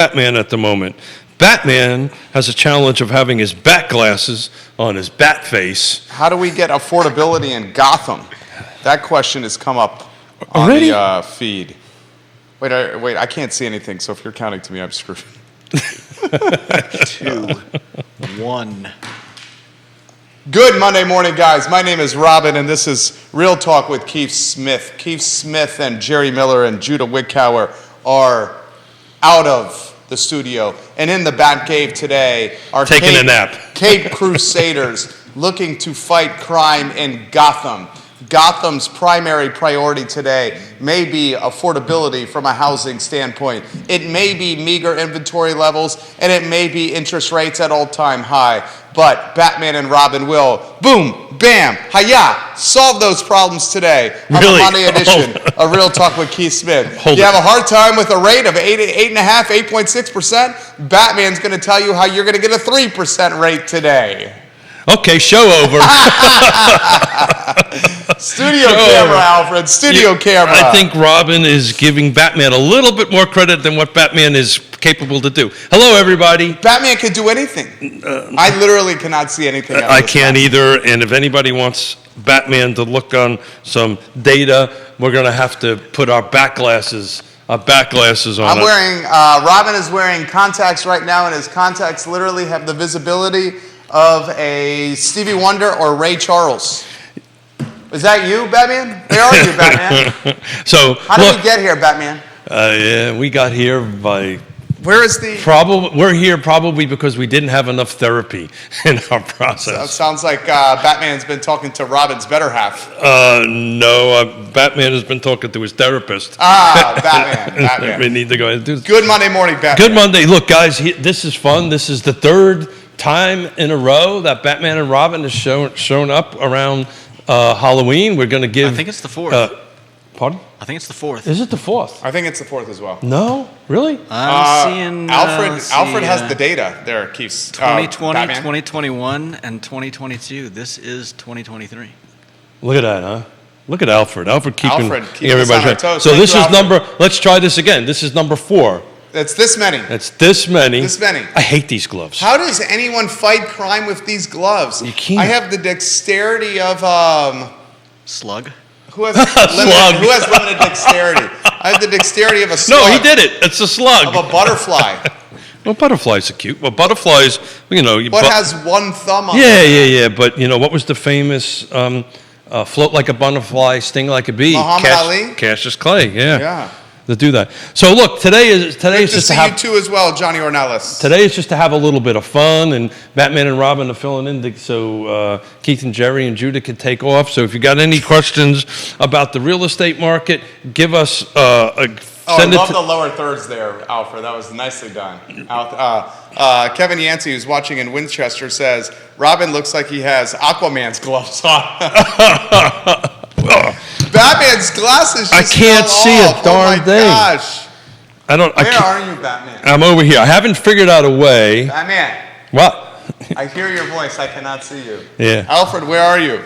Batman at the moment. Batman has a challenge of having his bat glasses on his bat face. How do we get affordability in Gotham? That question has come up on Already? the feed. Wait, I can't see anything, so if you're counting to me, I'm screwed. 2, 1. Good Monday morning, guys. My name is Robin, and this is Real Talk with Keith Smith. Keith Smith and Jerry Miller and Judah Wickower are out of the studio. And in the Bat Cave today are Taking a nap. Cape Crusaders looking to fight crime in Gotham. Gotham's primary priority today may be affordability from a housing standpoint. It may be meager inventory levels, and it may be interest rates at all-time high. But Batman and Robin will, boom, bam, hiya, solve those problems today on Really? the Monday edition of Real Talk with Keith Smith. Hold you it. have a hard time with a rate of 8.5%, 8.6%? Batman's going to tell you how you're going to get a 3% rate today. Okay, show over. Studio camera, Alfred. Studio camera. I think Robin is giving Batman a little bit more credit than what Batman is capable to do. Hello, everybody. Batman can do anything. I literally cannot see anything else. I can't either, and if anybody wants Batman to look on some data, we're going to have to put our back glasses on. Robin is wearing contacts right now, and his contacts literally have the visibility of a Stevie Wonder or Ray Charles. Is that you, Batman? Where are you, Batman? So how did we get here, Batman? Yeah, we got here by. Where is the? We're here probably because we didn't have enough therapy in our process. So it sounds like Batman's been talking to Robin's better half. No, Batman has been talking to his therapist. Batman. We need to go ahead and do this. Good Monday morning, Batman. Good Monday. Look, guys, this is fun. This is the third time in a row that Batman and Robin has shown up around Halloween. We're going to give. I think it's the 4th. Pardon? I think it's the 4th. Is it the 4th? I think it's the 4th as well. No, really? I'm seeing Alfred has the data there, Keith. 2020, Batman. 2021, and 2022. This is 2023. Look at that, huh? Look at Alfred. Alfred keeping us on our toes. So Thank this you, is Alfred. let's try this again. This is number 4. It's this many. It's this many. This many. I hate these gloves. How does anyone fight crime with these gloves? You can't. I have the dexterity of Slug. Who has Slug. Who has limited dexterity? I have the dexterity of a slug. No, he did it. It's a slug. Of a butterfly. Well, butterflies are cute. Well, butterflies, But has one thumb on Yeah. But, what was the famous float like a butterfly, sting like a bee? Muhammad Ali? Cassius Clay, Yeah. To do that. So, look, today is Good just to to see have... you too as well, Johnny Ornelas. Today is just to have a little bit of fun, and Batman and Robin are filling in so Keith and Jerry and Judah can take off. So if you got any questions about the real estate market, give us I love the lower thirds there, Alfred. That was nicely done. Kevin Yancey, who's watching in Winchester, says, Robin looks like he has Aquaman's gloves on. Batman's glasses just I can't fell see off. a darn thing. Oh my gosh. Where are you, Batman? I'm over here. I haven't figured out a way. Batman. What? I hear your voice. I cannot see you. Yeah. Alfred, where are you?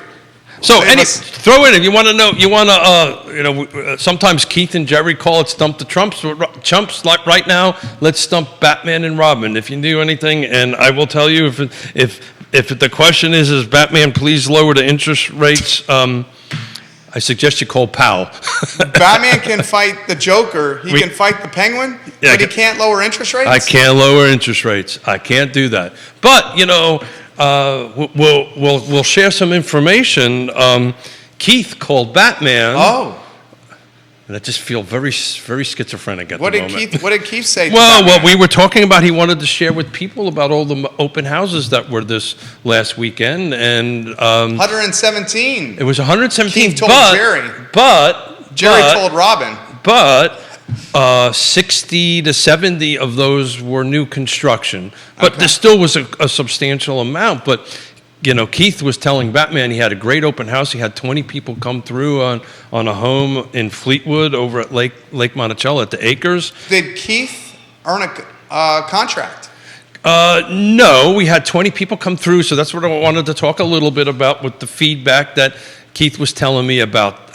So, throw in if you want to know. Sometimes Keith and Jerry call it Stump the Chumps. Like right now, let's stump Batman and Robin. If you knew anything, and I will tell you if the question is Batman, please lower the interest rates. I suggest you call Powell. Batman can fight the Joker. He can fight the Penguin, but he can't lower interest rates? I can't lower interest rates. I can't do that. But, we'll share some information. Keith called Batman. Oh. And I just feel very, very schizophrenic at the moment. What did Keith say to Well, Batman? what we were talking about, he wanted to share with people about all the open houses that were this last weekend. And 117. It was 117. Keith told Jerry. Jerry told Robin. But 60 to 70 of those were new construction. But there still was a substantial amount. But Keith was telling Batman he had a great open house. He had 20 people come through on a home in Fleetwood over at Lake Monticello at the Acres. Did Keith earn a contract? No, we had 20 people come through, so that's what I wanted to talk a little bit about with the feedback that Keith was telling me about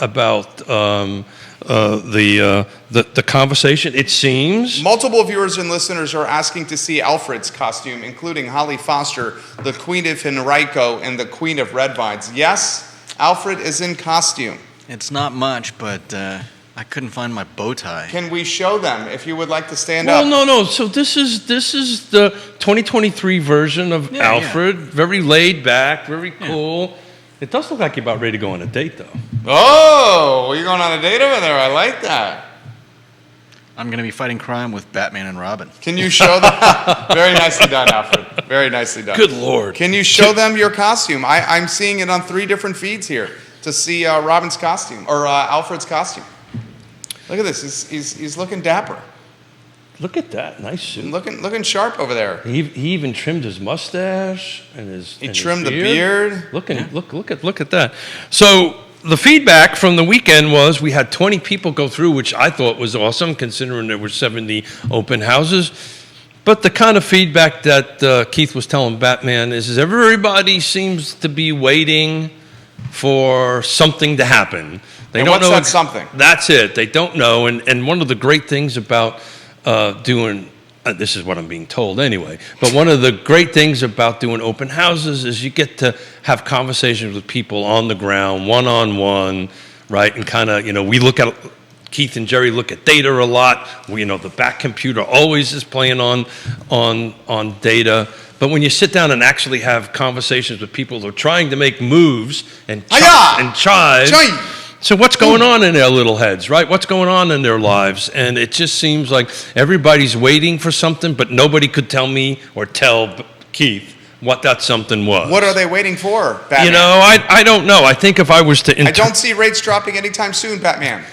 the conversation. It seems Multiple viewers and listeners are asking to see Alfred's costume, including Holly Foster, the Queen of Henrico, and the Queen of Red Vines. Yes, Alfred is in costume. It's not much, but I couldn't find my bow tie. Can we show them if you would like to stand well, up? no. So this is the 2023 version of Yeah, Alfred. Very laid back, very cool. It does look like you're about ready to go on a date, though. Oh, you're going on a date over there. I like that. I'm going to be fighting crime with Batman and Robin. Can you show them? Very nicely done, Alfred. Very nicely done. Good Lord. Can you show them your costume? I'm seeing it on 3 different feeds here to see Robin's costume or Alfred's costume. Look at this. He's looking dapper. Look at that. Nice suit. Looking sharp over there. He even trimmed his mustache and his. He trimmed the beard. Look at that. So the feedback from the weekend was we had 20 people go through, which I thought was awesome, considering there were 70 open houses. But the kind of feedback that Keith was telling Batman is everybody seems to be waiting for something to happen. They And don't what's know that something? That's it. They don't know. And one of the great things about doing, this is what I'm being told anyway, but one of the great things about doing open houses is you get to have conversations with people on the ground, one-on-one, right? And kind of, we look at, Keith and Jerry look at data a lot. The back computer always is playing on data. But when you sit down and actually have conversations with people who are trying to make moves and chive. So what's going on in their little heads, right? What's going on in their lives? And it just seems like everybody's waiting for something, but nobody could tell me or tell Keith what that something was. What are they waiting for, Batman? I don't know. I think if I was to... I don't see rates dropping anytime soon, Batman.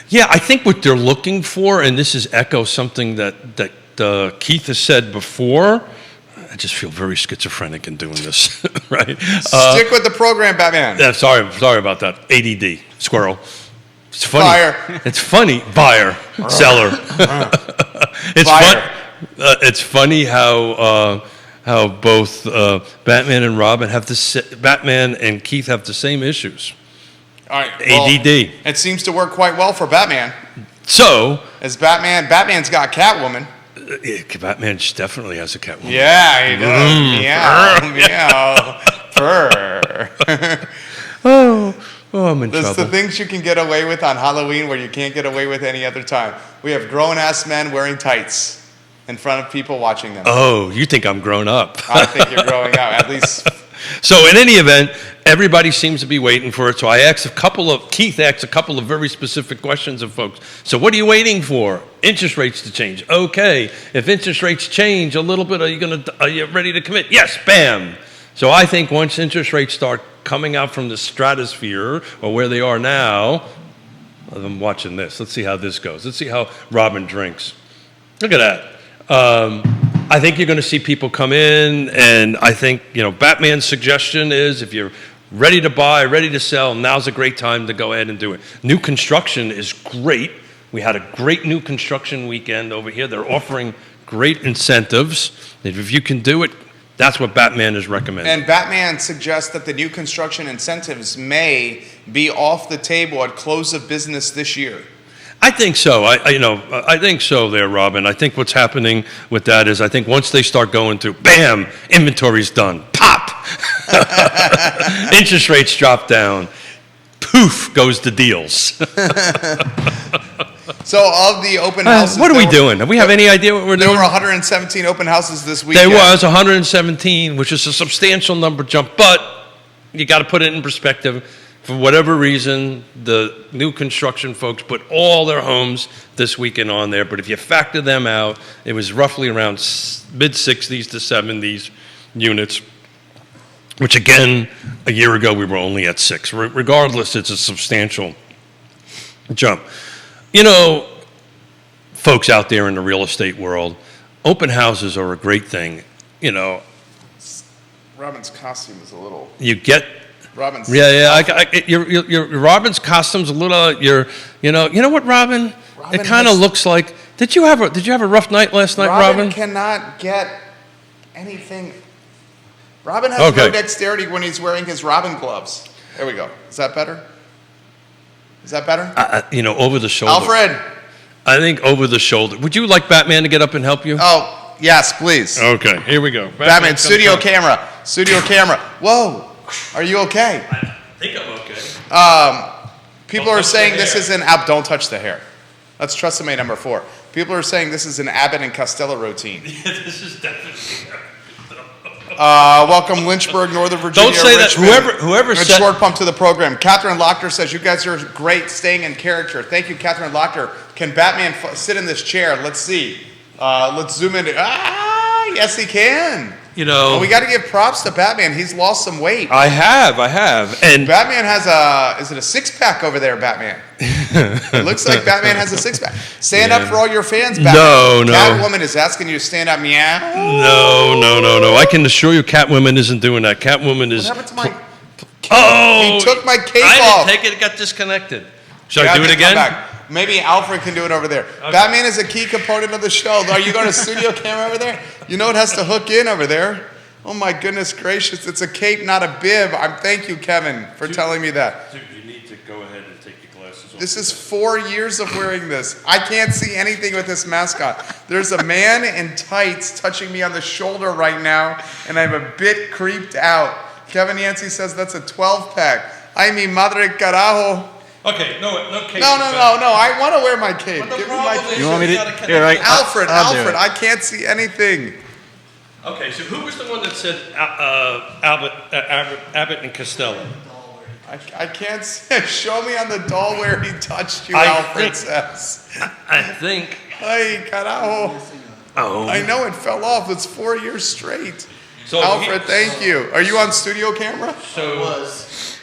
Yeah, I think what they're looking for, and this is echo something that Keith has said before. I just feel very schizophrenic in doing this, right? Stick with the program, Batman. Yeah, sorry about that. ADD, squirrel. It's funny. Buyer. It's funny. Buyer, seller. It's funny how both Batman and Robin Batman and Keith have the same issues. All right. Well, ADD. It seems to work quite well for Batman. So, As Batman's got Catwoman. Batman definitely has a Catwoman. Yeah, he does. Meow, meow, purr. Oh, I'm in There's trouble. the things you can get away with on Halloween where you can't get away with any other time. We have grown-ass men wearing tights in front of people watching them. Oh, you think I'm grown up? I think you're growing up, at least. So in any event, everybody seems to be waiting for it. So Keith asked a couple of very specific questions of folks. So what are you waiting for? Interest rates to change. Okay. If interest rates change a little bit, are you ready to commit? Yes, bam. So I think once interest rates start coming out from the stratosphere or where they are now, I'm watching this. Let's see how this goes. Let's see how Robin drinks. Look at that. I think you're going to see people come in, and I think, Batman's suggestion is if you're ready to buy, ready to sell, now's a great time to go ahead and do it. New construction is great. We had a great new construction weekend over here. They're offering great incentives. If you can do it, that's what Batman is recommending. And Batman suggests that the new construction incentives may be off the table at close of business this year. I think so. I think so there, Robin. I think what's happening with that is I think once they start going through, bam, inventory's done. Pop! Interest rates drop down. Poof goes the deals. So of the open houses... What are we doing? Do we have any idea what we're doing? There were 117 open houses this weekend. There was 117, which is a substantial number jump, but you got to put it in perspective. For whatever reason, the new construction folks put all their homes this weekend on there. But if you factor them out, it was roughly around mid-60s to 70s units, which again, a year ago we were only at 6. Regardless, it's a substantial jump. Folks out there in the real estate world, open houses are a great thing. Robin's costume is a little... You get... Robin's... Your Robin's costume's a little... You know what, Robin? It kind of looks like... Did you have a rough night last night, Robin? Robin cannot get anything... Robin has no dexterity when he's wearing his Robin gloves. There we go. Is that better? Is that better? Over the shoulder. Alfred. I think over the shoulder. Would you like Batman to get up and help you? Oh, yes, please. Okay, here we go. Batman, studio camera. Studio camera. Whoa. Are you okay? I think I'm okay. People are saying this is an don't touch the hair. That's Tresemme number 4. People are saying this is an Abbott and Costello routine. Yeah, this is definitely. Welcome Lynchburg, Northern Virginia. Don't say Richmond, that. Whoever and said short pump to the program. Catherine Lochter says you guys are great, staying in character. Thank you, Catherine Lochter. Can Batman sit in this chair? Let's see. Let's zoom in. Yes, he can. You know, we got to give props to Batman. He's lost some weight. I have, and Batman has is it a 6-pack over there, Batman? It looks like Batman has a 6-pack. Stand up for all your fans, Batman. No. Catwoman is asking you to stand up, meow. No. I can assure you, Catwoman isn't doing that. Catwoman is. What happened to my cape? Oh, He took my cape I off. didn't take it. It got disconnected. Should I do it again? Come back. Maybe Alfred can do it over there. Okay. Batman is a key component of the show. Are you going to studio camera over there? You know it has to hook in over there. Oh my goodness gracious! It's a cape, not a bib. Thank you, Kevin, for telling me that. Dude, you need to go ahead and take your glasses off. This is 4 years of wearing this. I can't see anything with this mask on. There's a man in tights touching me on the shoulder right now, and I'm a bit creeped out. Kevin Yancey says that's a 12-pack. Ay, mi madre carajo. Okay, no cape. No. I want to wear my cape. Give me my cape. You want me to? Here, right. Alfred, I'll do it. I can't see anything. Okay, so who was the one that said Abbott and Costello? I can't see. Show me on the doll where he touched you, I Alfred think- says. I think. Ay, carajo. Oh. I know it fell off. It's 4 years straight. So Alfred, thank you. Are you on studio camera? So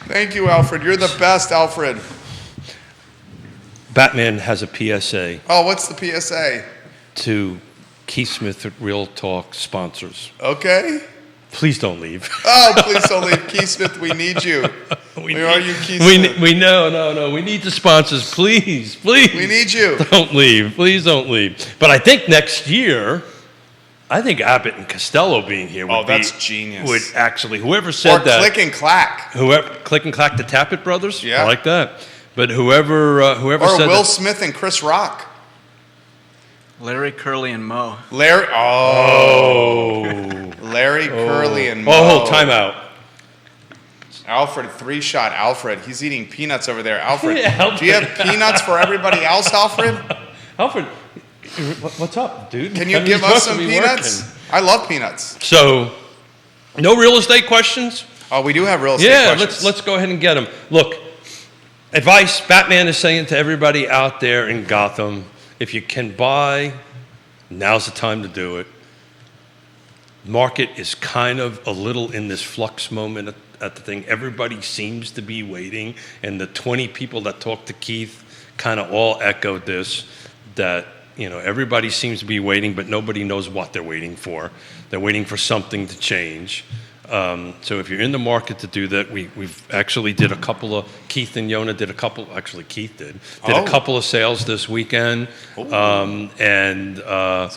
Thank you, Alfred. You're the best, Alfred. Batman has a PSA Oh, what's the PSA? to Keith Smith at Real Talk sponsors. Okay. Please don't leave. Oh, please don't leave. Keith Smith, we need you. Where are you, Keith Smith? No. We need the sponsors. Please. We need you. Don't leave. Please don't leave. But I think next year, Abbott and Costello being here would that's genius. Would actually, whoever said Or that. click and clack. Click and clack the Tappet brothers. Yeah. I like that. But whoever Or said Will that, Smith and Chris Rock. Larry, Curly, and Moe. Larry, Curly, and Moe. Oh, time out. Alfred, 3-shot Alfred. He's eating peanuts over there. Alfred, Yeah, Alfred. do you have peanuts for everybody else, Alfred? Alfred, what's up, dude? Can you I mean, give you're us supposed some to be peanuts? working. I love peanuts. So, no real estate questions? Oh, we do have real estate Yeah, questions. let's go ahead and get them. Look, advice Batman is saying to everybody out there in Gotham, if you can buy, now's the time to do it. Market is kind of a little in this flux moment at the thing. Everybody seems to be waiting, and the 20 people that talked to Keith kind of all echoed this, that everybody seems to be waiting, but nobody knows what they're waiting for. They're waiting for something to change. So if you're in the market to do that, we've actually did a couple of, Keith and Yonna did a couple, actually Keith did a couple of sales this weekend. It's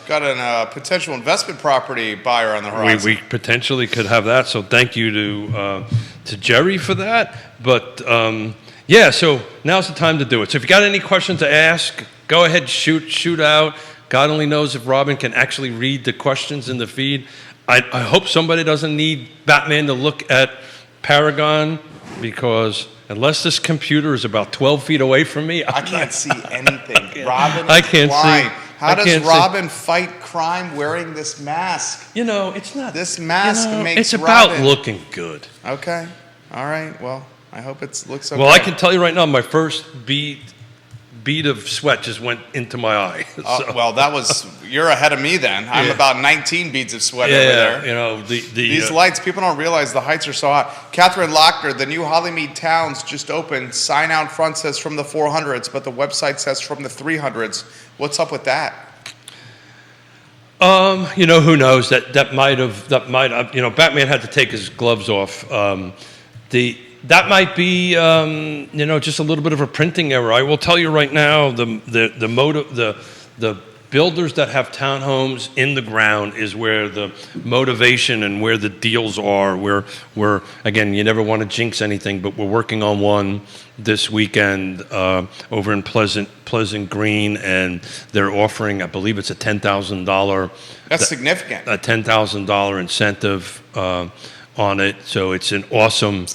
got a potential investment property buyer on the horizon. We potentially could have that. So thank you to Jerry for that. But so now's the time to do it. So if you got any questions to ask, go ahead, shoot out. God only knows if Robin can actually read the questions in the feed. I hope somebody doesn't need Batman to look at Paragon, because unless this computer is about 12 feet away from me, I can't see anything. Robin I is can't blind. see. How I does can't see. Robin fight crime wearing this mask? It's not. This mask makes It's about Robin. looking good. Okay. All right. Well, I hope it looks okay. Well, I can tell you right now, my first bead of sweat just went into my eye. So. Well, you're ahead of me then. I'm about 19 beads of sweat over there. These lights, people don't realize the heights are so hot. Catherine Lochter, the new Hollymead Towns just opened. Sign out front says from the 400s, but the website says from the 300s. What's up with that? Who knows? That might have. Batman had to take his gloves off. That might be, just a little bit of a printing error. I will tell you right now, the builders that have townhomes in the ground is where the motivation and where the deals are. Where again, you never want to jinx anything, but we're working on one this weekend over in Pleasant Green, and they're offering, I believe it's a $10,000. That's significant. A $10,000 incentive on it. So it's an awesome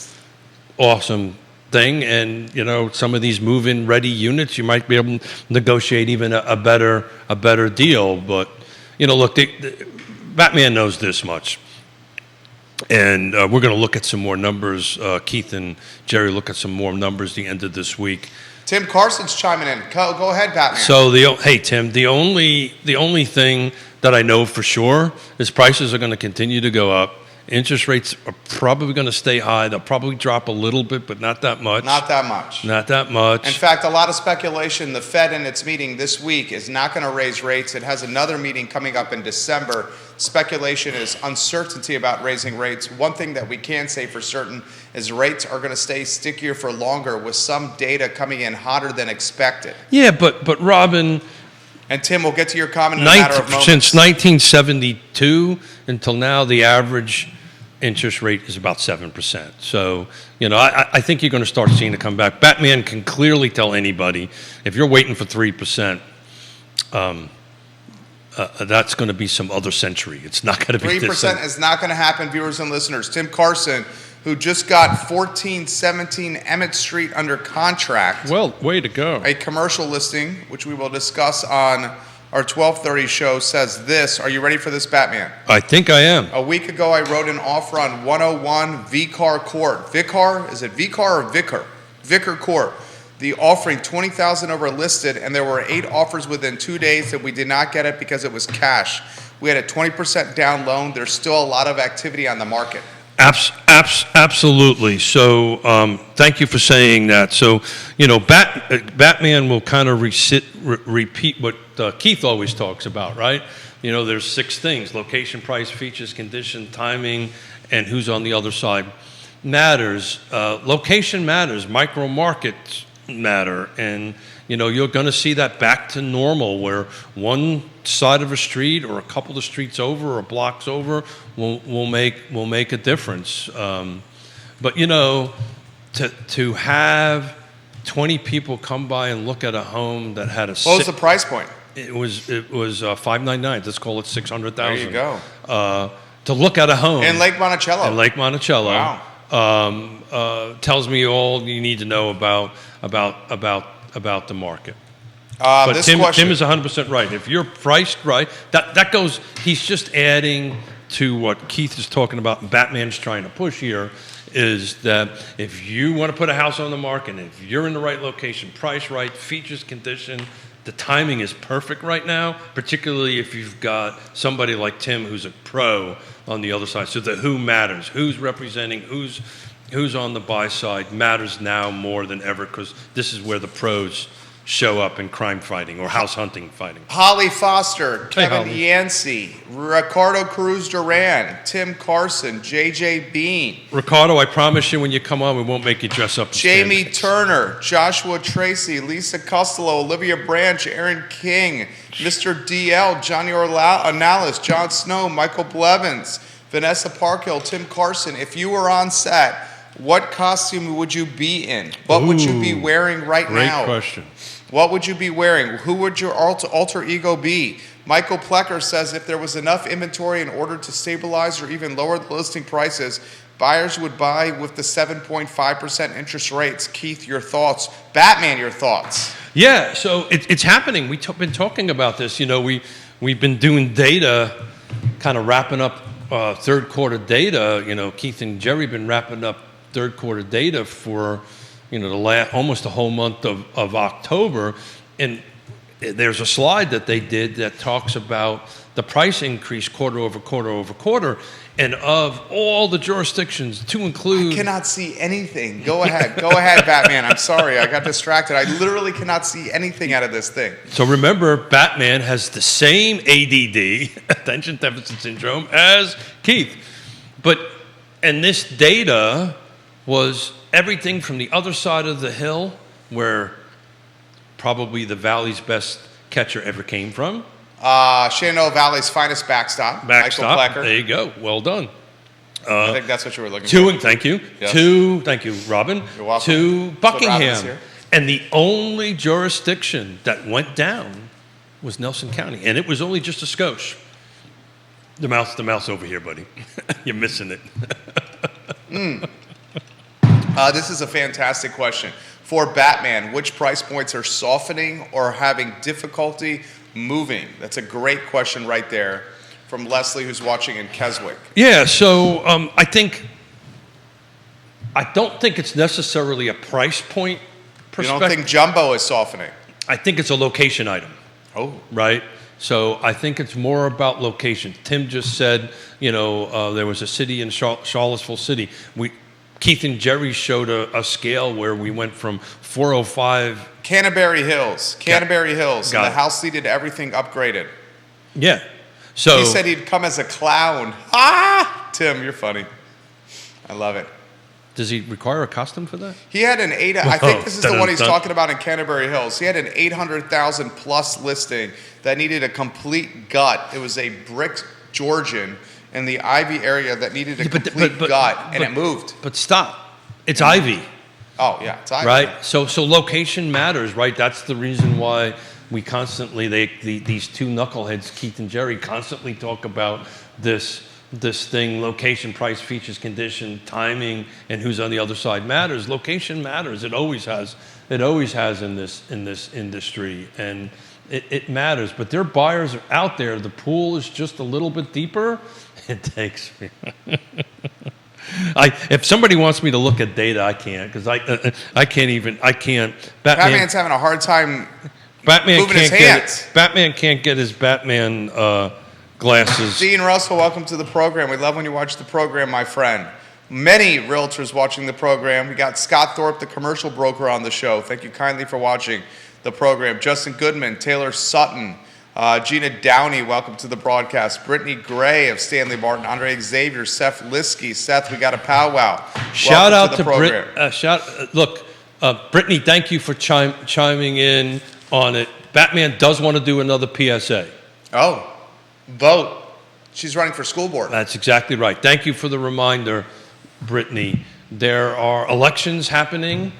thing. And some of these move-in ready units, you might be able to negotiate even a better deal. But look, Batman knows this much. And we're going to look at some more numbers. Keith and Jerry look at some more numbers the end of this week. Tim Carson's chiming in. Go ahead, Batman. So hey Tim, the only thing that I know for sure is prices are going to continue to go up. Interest rates are probably going to stay high. They'll probably drop a little bit, but not that much. Not that much. Not that much. In fact, a lot of speculation. The Fed in its meeting this week is not going to raise rates. It has another meeting coming up in December. Speculation is uncertainty about raising rates. One thing that we can say for certain is rates are going to stay stickier for longer, with some data coming in hotter than expected. Yeah, but Robin... And Tim, we'll get to your comment in a matter of moments. Since 1972 until now, the average interest rate is about 7%. So, I think you're going to start seeing it come back. Batman can clearly tell anybody, if you're waiting for 3%, that's going to be some other century. It's not going to be 3% is not going to happen, viewers and listeners. Tim Carson, who just got 1417 Emmett Street under contract. Well, way to go. A commercial listing, which we will discuss on our 12:30 show, says this. Are you ready for this, Batman? I think I am. A week ago, I wrote an offer on 101 Vicar Court. Vicar? Is it Vicar or Vicar? Vicar Court. The offering $20,000 over listed, and there were 8 offers within 2 days that we did not get it because it was cash. We had a 20% down loan. There's still a lot of activity on the market. Absolutely. So thank you for saying that. So, Batman will kind of repeat what Keith always talks about, right? There's 6 things: location, price, features, condition, timing, and who's on the other side matters. Location matters. Micro markets matter. And, you're going to see that back to normal, where one side of a street or a couple of streets over or blocks over will make a difference. But to have 20 people come by and look at a home that had a what was the price point? It was $599. Let's call it $600,000. There you go. To look at a home in Lake Monticello. In Lake Monticello. Wow. Tells me all you need to know about the market. But Tim is 100% right. If you're priced right, that goes. He's just adding to what Keith is talking about, and Batman's trying to push here, is that if you want to put a house on the market, and if you're in the right location, price right, features, condition, the timing is perfect right now, particularly if you've got somebody like Tim who's a pro on the other side. So the who matters, who's representing, who's on the buy side matters now more than ever, because this is where the pros show up in crime fighting or house hunting fighting. Holly Foster, Kevin Holly. Yancey, Ricardo Cruz Duran, Tim Carson, JJ Bean, Ricardo, I promise you when you come on, we won't make you dress up. Jamie Turner, Joshua Tracy, Lisa Costello, Olivia Branch, Aaron King, Mr. DL, Johnny Ornalis, John Snow, Michael Blevins, Vanessa Parkhill, Tim Carson. If you were on set, what costume would you be in? What would you be wearing right now? Great question. What would you be wearing? Who would your alter ego be? Michael Plecker says if there was enough inventory in order to stabilize or even lower the listing prices, buyers would buy with the 7.5% interest rates. Keith, your thoughts? Batman, your thoughts? Yeah, so it's happening. We've been talking about this. We've been doing data, kind of wrapping up third quarter data. Keith and Jerry been wrapping up third quarter data for almost the whole month of October, and there's a slide that they did that talks about the price increase quarter over quarter over quarter, and of all the jurisdictions to include... I cannot see anything. Go ahead, Batman. I'm sorry, I got distracted. I literally cannot see anything out of this thing. So remember, Batman has the same ADD, attention deficit syndrome, as Keith, and this data was everything from the other side of the hill, where probably the Valley's best catcher ever came from, Shenandoah Valley's finest backstop. Michael Plecker. There you go. Well done. I think that's what you were looking Two, for. and thank you. Yes. Two, thank you, Robin. You're welcome. To That's what Robin is Buckingham. here. And the only jurisdiction that went down was Nelson County. And it was only just a skosh. The mouse over here, buddy. You're missing it. This is a fantastic question. For Batman, which price points are softening or having difficulty moving? That's a great question right there from Leslie, who's watching in Keswick. Yeah, so I don't think it's necessarily a price point You perspective. don't think jumbo is softening? I think it's a location item. Oh. Right? So I think it's more about location. Tim just said, there was a city in Charlottesville City. Keith and Jerry showed a scale where we went from 405. Canterbury Hills. And Got the it. house needed everything upgraded. Yeah. So He said he'd come as a clown. Tim, you're funny. I love it. does he require a costume for that? He had an I think this is the one he's Dun-dun-dun. talking about in Canterbury Hills. He had an 800,000 plus listing that needed a complete gut. It was a brick Georgian in the Ivy area that needed a complete gut, and it moved. But stop. It's Ivy, Oh, yeah, it's Ivy. right? So location matters, right? That's the reason why we constantly, these two knuckleheads, Keith and Jerry, constantly talk about this thing: location, price, features, condition, timing, and who's on the other side matters. Location matters. It always has. It always has in this industry, and it matters. But there are buyers out there. The pool is just a little bit deeper. It takes me. If somebody wants me to look at data, I can't, because I can't. Batman's having a hard time moving his hands. Batman can't get his Batman glasses. Dean Russell, welcome to the program. We love when you watch the program, my friend. Many realtors watching the program. We got Scott Thorpe, the commercial broker, on the show. Thank you kindly for watching the program. Justin Goodman, Taylor Sutton, Gina Downey, welcome to the broadcast. Brittany Gray of Stanley Martin, Andre Xavier, Seth Liskey. Seth, we got a powwow. Shout Welcome out the to program. Brittany, thank you for chiming in on it. Batman does want to do another PSA. Oh, vote. She's running for school board. That's exactly right. Thank you for the reminder, Brittany. There are elections happening.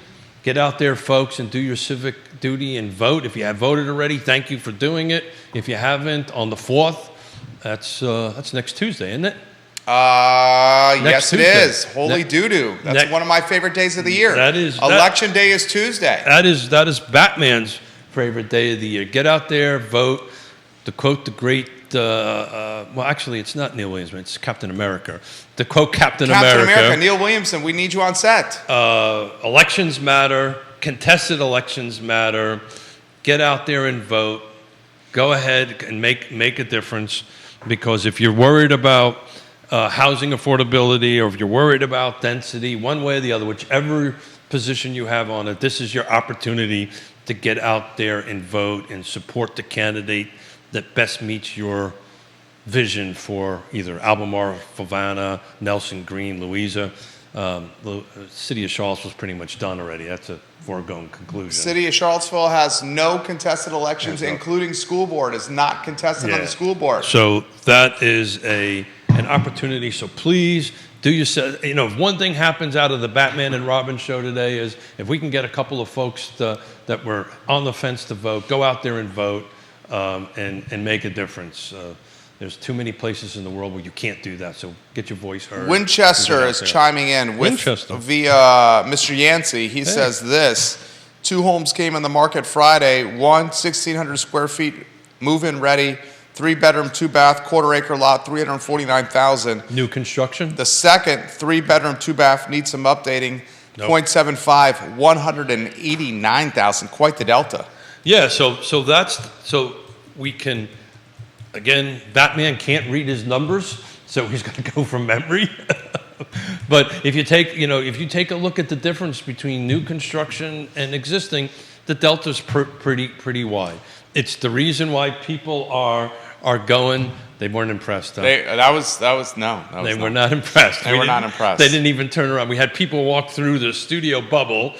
Get out there, folks, and do your civic duty and vote. If you have voted already, thank you for doing it. If you haven't, on the 4th, that's next Tuesday, isn't it? Yes, it Tuesday. is. Holy doo-doo. That's one of my favorite days of the year. Election day is Tuesday. That is Batman's favorite day of the year. Get out there, vote. To quote the great, well, actually, it's not Neil Williams, it's Captain America. To quote Captain America, Neil Williamson, we need you on set. elections matter. Contested elections matter. Get out there and vote. Go ahead and make a difference, because if you're worried about housing affordability, or if you're worried about density, one way or the other, whichever position you have on it, this is your opportunity to get out there and vote and support the candidate that best meets your vision for either Albemarle, Fovana, Nelson, Green, Louisa. The city of Charlottesville is pretty much done already. That's a foregone conclusion. City of Charlottesville has no contested elections, including school board is not contested on the school board. So that is an opportunity. So please do if one thing happens out of the Batman and Robin show today is if we can get a couple of folks that were on the fence to vote, go out there and vote and make a difference. There's too many places in the world where you can't do that, so get your voice heard. Winchester is chiming in via Mr. Yancey. He says this: 2 homes came in the market Friday. 1, 1,600 square feet, move-in ready, 3-bedroom, 2-bath, quarter-acre lot, $349,000. New construction? The second 3-bedroom, 2-bath needs some updating. Nope. 0.75, $189,000. Quite the delta. Yeah, so we can. Again, Batman can't read his numbers, so he's going to go from memory. But if you take a look at the difference between new construction and existing, the delta's pretty wide. It's the reason why people are going. They weren't impressed. Huh? They were not impressed. They were not impressed. They didn't even turn around. We had people walk through the studio bubble,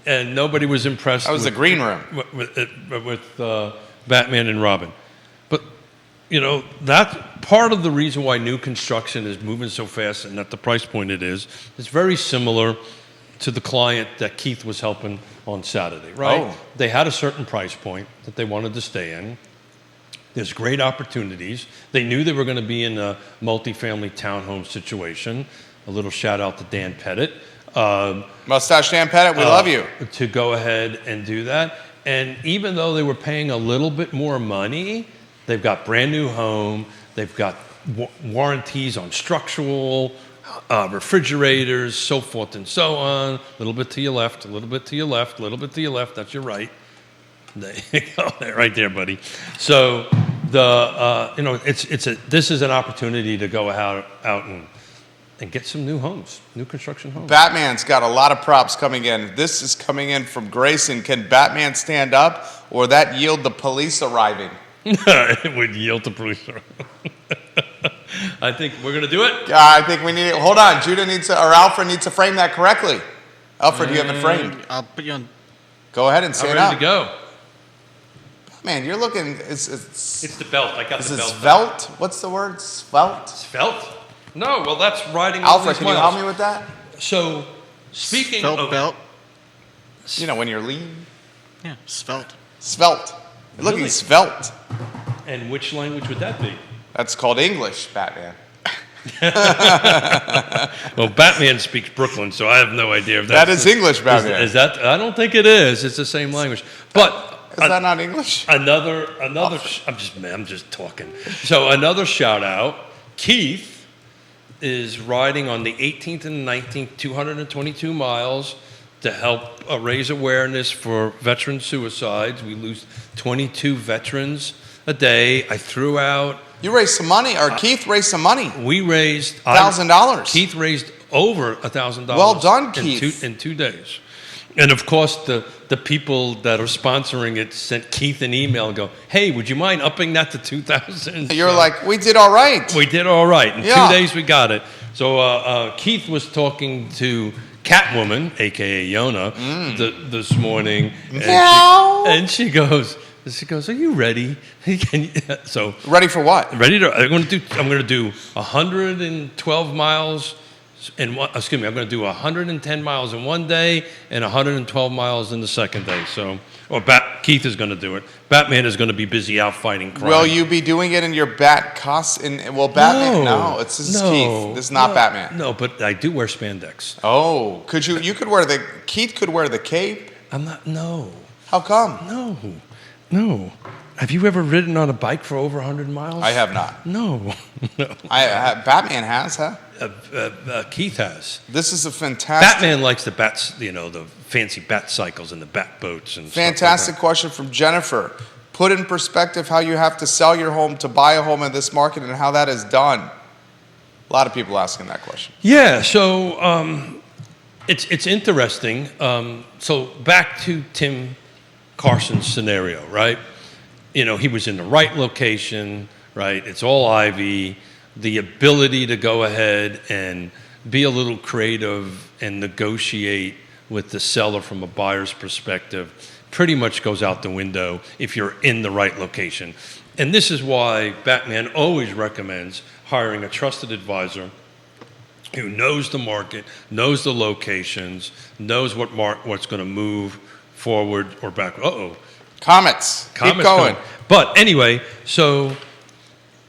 and nobody was impressed. That was the green room with Batman and Robin. But that's part of the reason why new construction is moving so fast and at the price point it is. It's very similar to the client that Keith was helping on Saturday, right? Oh. They had a certain price point that they wanted to stay in. There's great opportunities. They knew they were going to be in a multifamily townhome situation. A little shout out to Dan Pettit. Mustache Dan Pettit, we love you. To go ahead and do that. And even though they were paying a little bit more money, they've got brand new home. They've got warranties on structural, refrigerators, so forth and so on. A little bit to your left, a little bit to your left, a little bit to your left. That's your right. There you go, right there, buddy. So this is an opportunity to go out and get some new homes, new construction homes. Batman's got a lot of props coming in. This is coming in from Grayson. Can Batman stand up, or that yield the police arriving? It would yield to police. I think we're going to do it. I think we need it. Hold on. Judah needs to, or Alfred needs to frame that correctly. Alfred, you have it framed. I'll put you on. Go ahead and I'm stand ready up. to go. Man, you're looking. It's the belt. I got Is the it belt. svelte? What's the word? Svelte? Svelte? No, well, that's riding. Alfred, can you help me with that? So, speaking Felt of belt. You know, when you're lean. Yeah, svelte. Svelte. You're looking Really? svelte. And which language would that be? That's called English, Batman. Well, Batman speaks Brooklyn, so I have no idea if That is English, Batman. Is that? I don't think it is. It's the same language. But Is that not English? another. I'm just talking. So another shout out. Keith is riding on the 18th and 19th, 222 miles to help raise awareness for veteran suicides. We lose 22 veterans a day. I threw out. You raised some money, or Keith raised some money. We raised $1,000. Keith raised over $1,000. Well done, Keith. In 2 days. And of course, the people that are sponsoring it sent Keith an email and go, "Hey, would you mind upping that to 2,000?" You're like, we did all right. We did all right. In Yeah. 2 days, we got it. So Keith was talking to Catwoman, a.k.a. Yonna, this morning. Meow. And she goes, "Are you ready?" So Ready for what? ready to? I'm going to do 112 miles. I'm going to do 110 miles in one day and 112 miles in the second day. So, Keith is going to do it. Batman is going to be busy out fighting crime. Will you be doing it in your bat costume? Well, Batman. No, this is Keith. This is not Batman. No, but I do wear spandex. Oh, could you? You could wear the. Keith could wear the cape. I'm not. No. How come? No. Have you ever ridden on a bike for over 100 miles? I have not. No. Batman has, huh? Keith has. This is a fantastic. Batman likes the bats, the fancy bat cycles and the bat boats and Fantastic stuff question from Jennifer. Put in perspective how you have to sell your home to buy a home in this market and how that is done. A lot of people asking that question. Yeah, so it's interesting. So back to Tim Carson's scenario, right? He was in the right location, right? It's all Ivy. The ability to go ahead and be a little creative and negotiate with the seller from a buyer's perspective pretty much goes out the window if you're in the right location. And this is why Batman always recommends hiring a trusted advisor who knows the market, knows the locations, knows what's going to move forward or back. Comments. Keep going. Coming. But anyway, so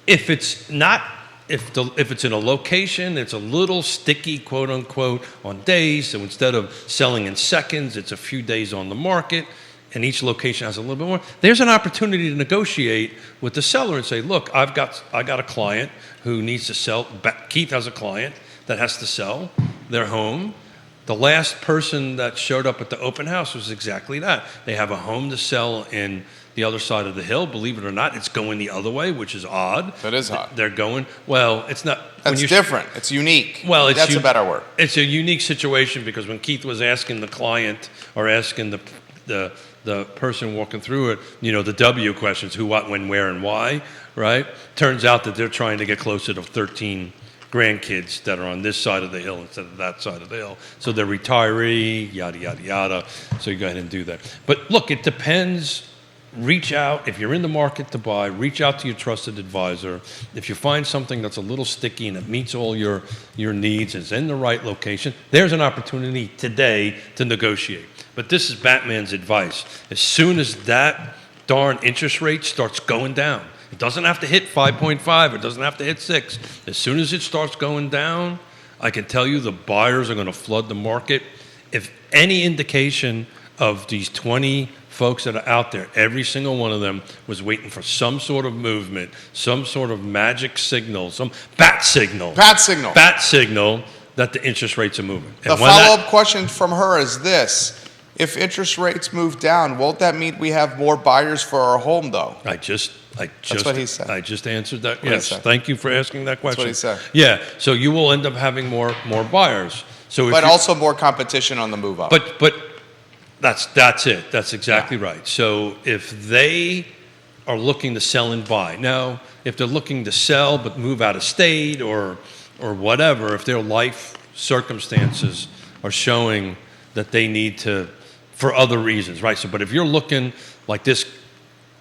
if it's not, if it's in a location, it's a little sticky, quote unquote, on days. So instead of selling in seconds, it's a few days on the market, and each location has a little bit more. There's an opportunity to negotiate with the seller and say, look, I got a client who needs to sell. Keith has a client that has to sell their home. The last person that showed up at the open house was exactly that. They have a home to sell in the other side of the hill. Believe it or not, it's going the other way, which is odd. That is odd. They're going, well, it's not. That's different. It's unique. Well, that's a better word. It's a unique situation because when Keith was asking the client or asking the person walking through it, the W questions, who, what, when, where, and why, right? Turns out that they're trying to get closer to 13 grandkids that are on this side of the hill instead of that side of the hill. So they're retiree, yada, yada, yada. So you go ahead and do that. But look, it depends reach out. If you're in the market to buy, reach out to your trusted advisor. If you find something that's a little sticky and it meets all your needs, is in the right location, there's an opportunity today to negotiate. But this is Batman's advice. As soon as that darn interest rate starts going down, it doesn't have to hit 5.5, it doesn't have to hit 6. As soon as it starts going down, I can tell you the buyers are going to flood the market. If any indication of these 20 folks that are out there, every single one of them was waiting for some sort of movement, some sort of magic signal, some bat signal that the interest rates are moving. The follow-up question from her is this. If interest rates move down, won't that mean we have more buyers for our home, though? That's what he said. I just answered that. Yes, thank you for asking that question. That's what he said. Yeah, so you will end up having more buyers. So, but also more competition on the move up. But that's it. That's exactly right. So if they are looking to sell and buy, now if they're looking to sell but move out of state or whatever, if their life circumstances are showing that they need to, for other reasons, right? So, but if you're looking like this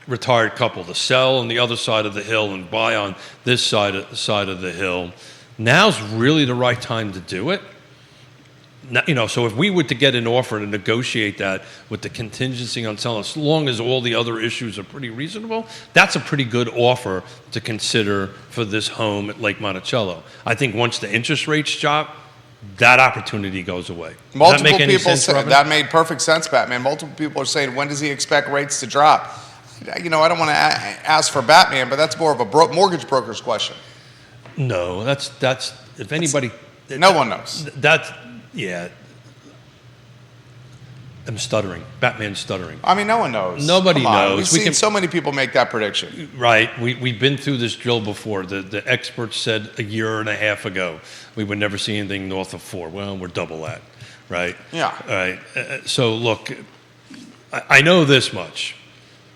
retired couple to sell on the other side of the hill and buy on this side of the hill, now's really the right time to do it. Now, so if we were to get an offer to negotiate that with the contingency on selling, as long as all the other issues are pretty reasonable, that's a pretty good offer to consider for this home at Lake Monticello. I think once the interest rates drop, that opportunity goes away. Multiple people say that made perfect sense, Batman. Multiple people are saying, when does he expect rates to drop? I don't want to ask for Batman, but that's more of a mortgage broker's question. No, that's if anybody. No one knows. Yeah. I'm stuttering. Batman's stuttering. I mean, no one knows. Nobody knows. We've seen so many people make that prediction. Right. We've been through this drill before. The experts said a year and a half ago we would never see anything north of 4. Well, we're double that, right? Yeah. All right. So look, I know this much.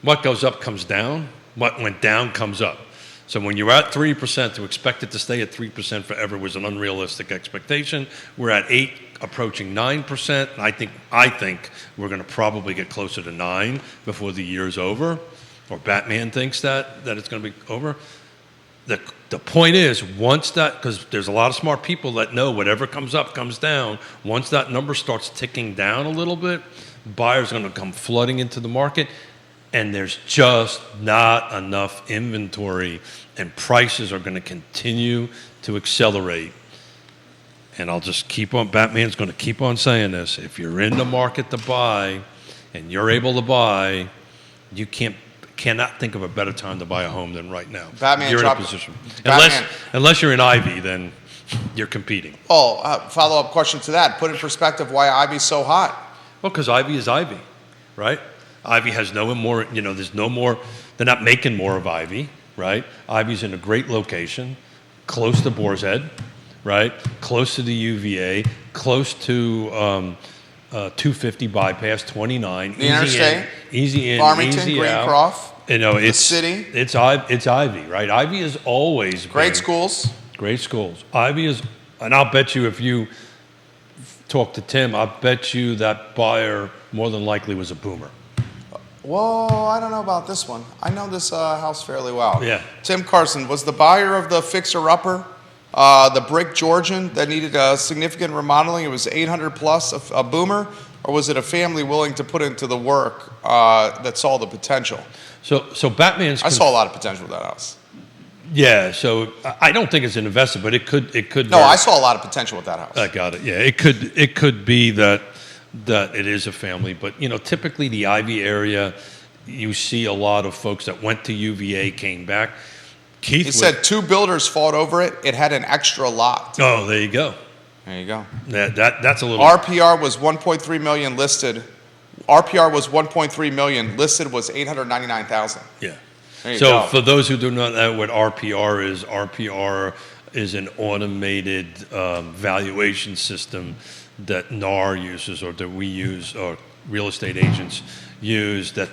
What goes up comes down. What went down comes up. So when you're at 3%, to expect it to stay at 3% forever was an unrealistic expectation. We're at 8, approaching 9%. I think we're going to probably get closer to 9 before the year's over, or Batman thinks that it's going to be over. The point is, once that, because there's a lot of smart people that know whatever comes up comes down. Once that number starts ticking down a little bit, buyers are going to come flooding into the market. And there's just not enough inventory, and prices are going to continue to accelerate. And I'll just keep on, Batman's going to keep on saying this. If you're in the market to buy and you're able to buy, you cannot think of a better time to buy a home than right now. Batman, you're in a position. Unless you're in Ivy, then you're competing. Follow-up question to that. Put in perspective why Ivy's so hot. Well, because Ivy is Ivy, right? Ivy has no more, there's no more, they're not making more of Ivy, right? Ivy's in a great location, close to Boar's Head, right? Close to the UVA, close to 250 bypass, 29. The Interstate. Easy in, Farmington, easy Greencroft. out. The city. It's Ivy, right? Ivy is always great schools. Great schools. Ivy is, and I'll bet you if you talk to Tim, I'll bet you that buyer more than likely was a boomer. Whoa, I don't know about this one. I know this house fairly well. Yeah. Tim Carson, was the buyer of the fixer-upper, the brick Georgian that needed a significant remodeling, it was 800 plus, a boomer, or was it a family willing to put into the work that saw the potential? So Batman's... I saw a lot of potential with that house. Yeah, so I don't think it's an investment, but it could. No, I saw a lot of potential with that house. I got it. Yeah, it could be that it is a family, but typically the Ivy area, you see a lot of folks that went to UVA came back. He said 2 builders fought over it. It had an extra lot. Oh, there you go. There you go. That's a little. RPR was 1.3 million listed. RPR was 1.3 million listed was 899,000. Yeah. So for those who do not know what RPR is an automated valuation system that NAR uses, or that we use, or real estate agents use, that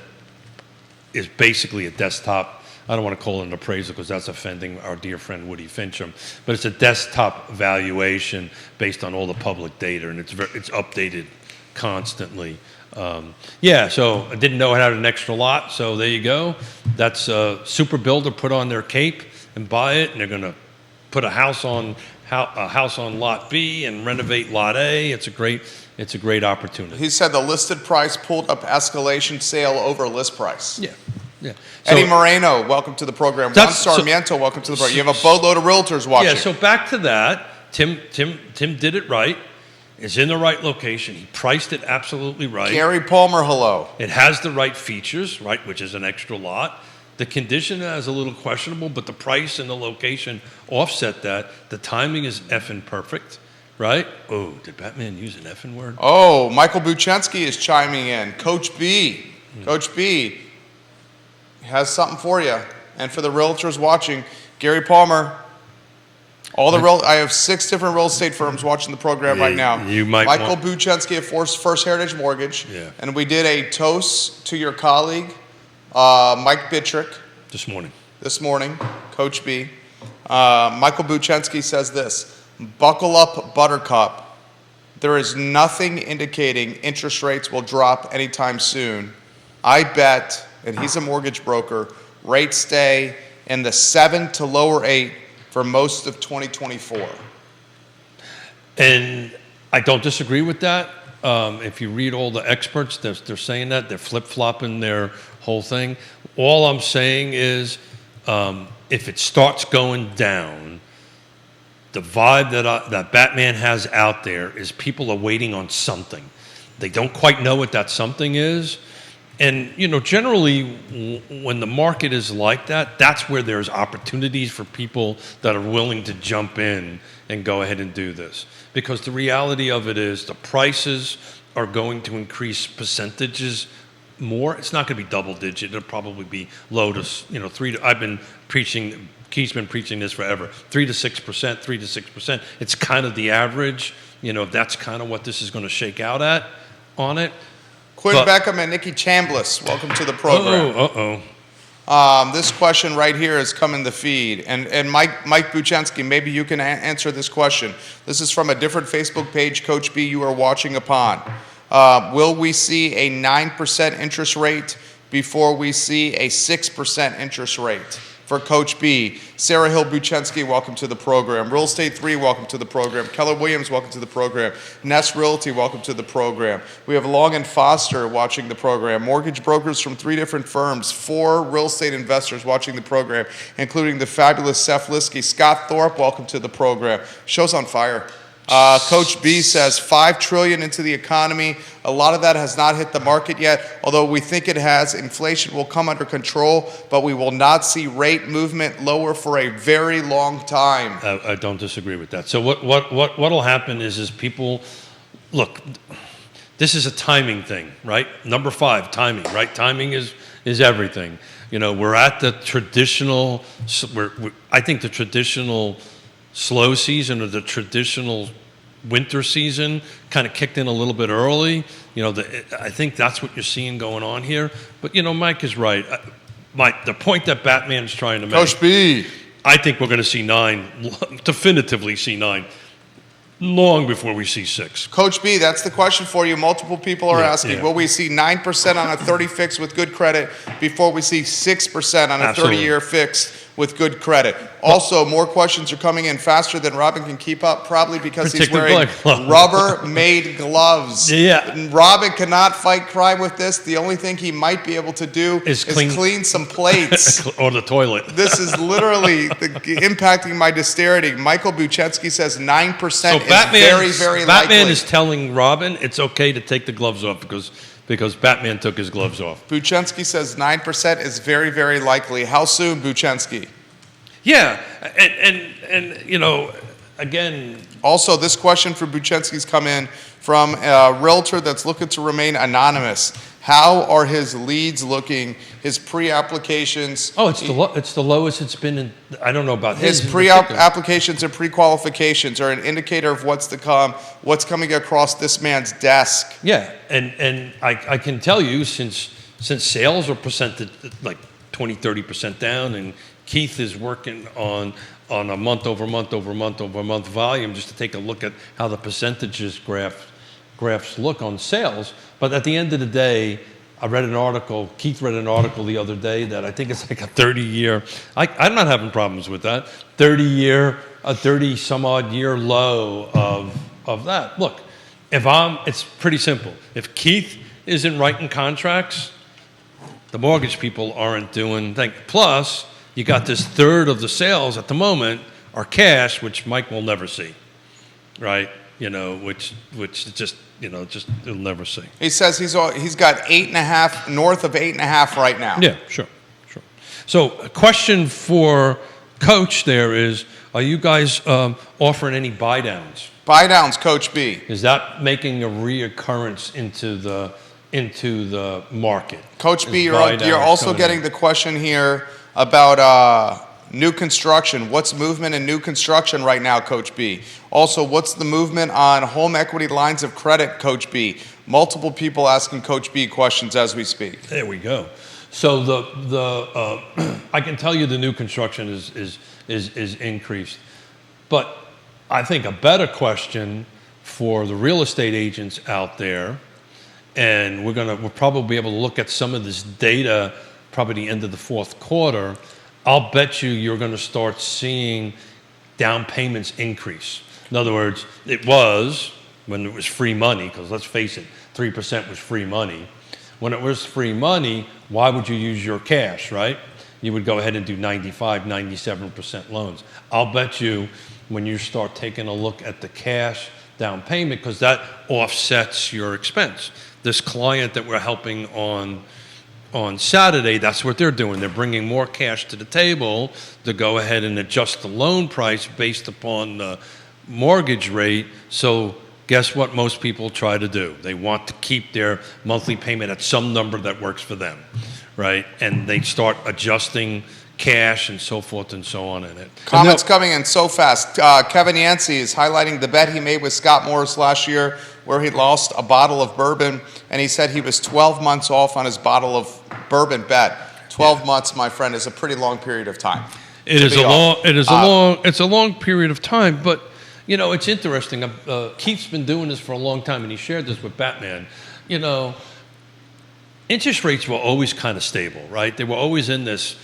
is basically a desktop. I don't want to call it an appraisal because that's offending our dear friend Woody Fincham, but it's a desktop valuation based on all the public data, and it's updated constantly. Yeah, so I didn't know I had an extra lot, so there you go. That's a super builder put on their cape and buy it, and they're going to put a house on lot B and renovate lot A. It's a great opportunity. He said the listed price pulled up escalation sale over list price. Yeah. Eddie Moreno, welcome to the program. Juan Sarmiento, welcome to the program. You have a boatload of realtors watching. Yeah, so back to that. Tim did it right. It's in the right location. He priced it absolutely right. Gary Palmer, hello. It has the right features, right, which is an extra lot. The condition is a little questionable, but the price and the location offset that. The timing is effing perfect, right? Oh, did Batman use an effing word? Oh, Michael Buchensky is chiming in. Coach B. Coach B has something for you. And for the realtors watching, Gary Palmer, I have 6 different real estate firms watching the program right now. Michael Buchensky of First Heritage Mortgage. Yeah. And we did a toast to your colleague, Mike Bittrick. This morning, Coach B. Michael Buchensky says this: buckle up, Buttercup. There is nothing indicating interest rates will drop anytime soon. I bet, and he's a mortgage broker, rates stay in the 7 to lower 8 for most of 2024. And I don't disagree with that. If you read all the experts, they're saying that. They're flip-flopping their whole thing. All I'm saying is if it starts going down, the vibe that Batman has out there is people are waiting on something. They don't quite know what that something is. And, generally, when the market is like that, that's where there's opportunities for people that are willing to jump in and go ahead and do this. Because the reality of it is the prices are going to increase percentages more. It's not going to be double digit. It'll probably be low to, 3 to, I've been preaching, Keith's been preaching this forever, 3 to 6%, 3 to 6%. It's kind of the average. That's kind of what this is going to shake out at on it. Quinn Beckham and Nikki Chambliss, welcome to the program. This question right here has come in the feed. And Mike Buchensky, maybe you can answer this question. This is from a different Facebook page, Coach B, you are watching upon. Will we see a 9% interest rate before we see a 6% interest rate? For Coach B, Sarah Hill Buchensky, welcome to the program. Real Estate 3, welcome to the program. Keller Williams, welcome to the program. Nest Realty, welcome to the program. We have Long and Foster watching the program. Mortgage brokers from 3 different firms. 4 real estate investors watching the program, including the fabulous Seth Liskey. Scott Thorpe, welcome to the program. Show's on fire. Coach B says $5 trillion into the economy. A lot of that has not hit the market yet, although we think it has. Inflation will come under control, but we will not see rate movement lower for a very long time. I don't disagree with that. So what'll happen is people look. This is a timing thing, right? Number 5, timing, right? Timing is everything. We're at the traditional. I think the traditional slow season or the traditional winter season kind of kicked in a little bit early. I think that's what you're seeing going on here. But, Mike is right. Mike, the point that Batman's trying to make. Coach B. I think we're going to see 9, definitively see 9, long before we see 6. Coach B, that's the question for you. Multiple people are asking, will we see 9% on a 30 fix with good credit before we see 6% on a 30-year fix with good credit? Also, more questions are coming in faster than Robin can keep up, probably because he's wearing Rubber-made gloves. Yeah. Robin cannot fight crime with this. The only thing he might be able to do is clean some plates. Or the toilet. This is literally impacting my dexterity. Michael Buchensky says 9% is very, very likely. Batman is telling Robin it's okay to take the gloves off because Batman took his gloves off. Buchensky says 9% is very, very likely. How soon, Buchensky? Yeah, and again. Also, this question for Buchensky's come in from a realtor that's looking to remain anonymous. How are his leads looking? His pre-applications? Oh, it's the lowest it's been in. I don't know about his pre-applications and pre-qualifications are an indicator of what's to come. What's coming across this man's desk? Yeah, and I can tell you since sales are percented like 20-30% down, and Keith is working on a month over month volume just to take a look at how the percentages graph graphs look on sales. But at the end of the day, I read an article, Keith read an article the other day that I think it's like a 30-year, I'm not having problems with that, 30 some odd year low of that. Look, it's pretty simple. If Keith isn't writing contracts, the mortgage people aren't doing things. Plus, you got this third of the sales at the moment are cash, which Mike will never see, right? Which just he'll never see. He says he's got 8.5, north of 8.5 right now. Yeah, sure. So a question for Coach there is, are you guys offering any buy downs? Buy downs, Coach B. Is that making a reoccurrence into the market? Coach B, you're also getting the question here about new construction. What's movement in new construction right now, Coach B? Also, what's the movement on home equity lines of credit, Coach B? Multiple people asking Coach B questions as we speak. There we go. So I can tell you the new construction is increased, but I think a better question for the real estate agents out there, and we'll probably be able to look at some of this data probably the end of the fourth quarter. I'll bet you're going to start seeing down payments increase. In other words, it was when it was free money, because let's face it, 3% was free money. When it was free money, why would you use your cash, right? You would go ahead and do 95, 97% loans. I'll bet you when you start taking a look at the cash down payment, because that offsets your expense. This client that we're helping on Saturday, that's what they're doing. They're bringing more cash to the table to go ahead and adjust the loan price based upon the mortgage rate. So guess what most people try to do? They want to keep their monthly payment at some number that works for them, right? And they start adjusting cash and so forth and so on in it. Comments coming in so fast. Kevin Yancey is highlighting the bet he made with Scott Morris last year where he lost a bottle of bourbon, and he said he was 12 months off on his bottle of bourbon bet. 12 months, my friend, is a pretty long period of time. It's a long period of time, but it's interesting. Keith's been doing this for a long time, and he shared this with Batman. Interest rates were always kind of stable, right? They were always in this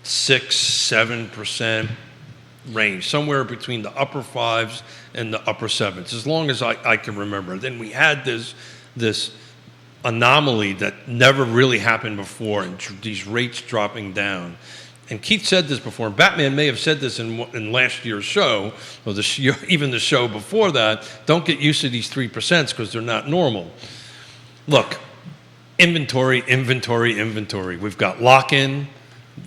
6-7% range, somewhere between the upper 5s and the upper 7s, as long as I can remember. Then we had this anomaly that never really happened before, and these rates dropping down. And Keith said this before, and Batman may have said this in last year's show, or even the show before that. Don't get used to these 3% because they're not normal. Look, inventory. We've got lock-in.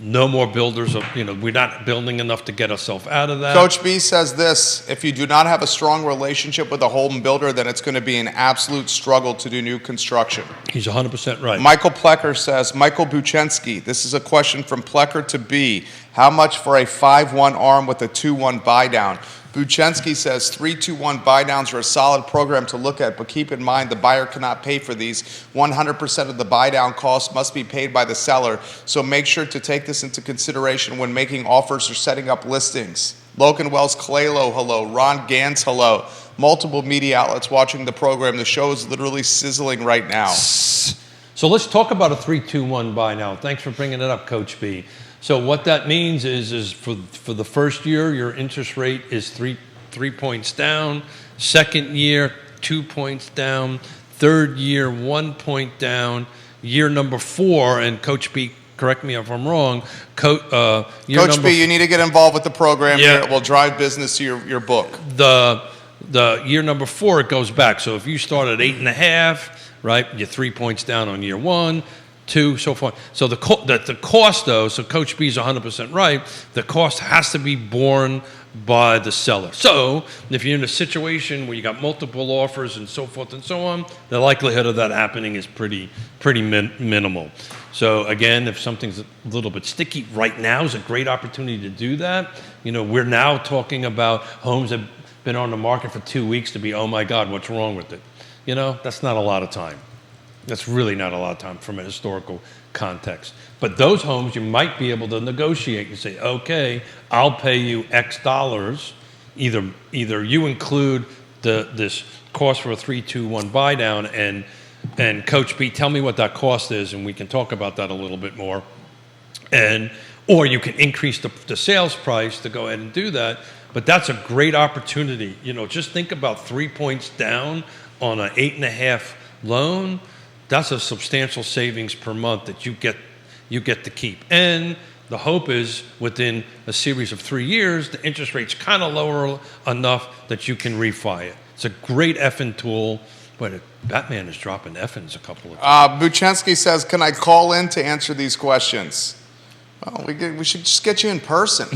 No more builders. We're not building enough to get ourselves out of that. Coach B says this: if you do not have a strong relationship with a home builder, then it's going to be an absolute struggle to do new construction. He's 100% right. Michael Plecker says, Michael Buchensky, this is a question from Plecker to B. How much for a 5-1 arm with a 2-1 buy down? Buchensky says 3-2-1 buy downs are a solid program to look at, but keep in mind the buyer cannot pay for these. 100% of the buy down cost must be paid by the seller, so make sure to take this into consideration when making offers or setting up listings. Logan Wells Kalelo, hello. Ron Gans, hello. Multiple media outlets watching the program. The show is literally sizzling right now. So let's talk about a 3-2-1 buy now. Thanks for bringing it up, Coach B. So what that means is for the first year, your interest rate is three points down. Second year, 2 points down. Third year, 1 point down. Year number 4, and Coach B, correct me if I'm wrong. Coach B, you need to get involved with the program here. It will drive business to your book. The year number 4, it goes back. So if you start at 8.5, right, you're 3 points down on year 1. 2, so forth. So the cost, though, so Coach B is 100% right, the cost has to be borne by the seller. So if you're in a situation where you got multiple offers and so forth and so on, the likelihood of that happening is pretty minimal. So again, if something's a little bit sticky, right now is a great opportunity to do that. We're now talking about homes that have been on the market for 2 weeks to be, oh my God, what's wrong with it? That's not a lot of time. That's really not a lot of time from a historical context. But those homes, you might be able to negotiate and say, okay, I'll pay you X dollars. Either you include this cost for a 3-2-1 buy down, and Coach B, tell me what that cost is, and we can talk about that a little bit more. Or you can increase the sales price to go ahead and do that. But that's a great opportunity. Just think about 3 points down on an 8.5 loan. That's a substantial savings per month that you get to keep. And the hope is within a series of 3 years, the interest rate's kind of lower enough that you can refi it. It's a great effing tool. But Batman is dropping effings a couple of times. Buchensky says, can I call in to answer these questions? Well, we should just get you in person.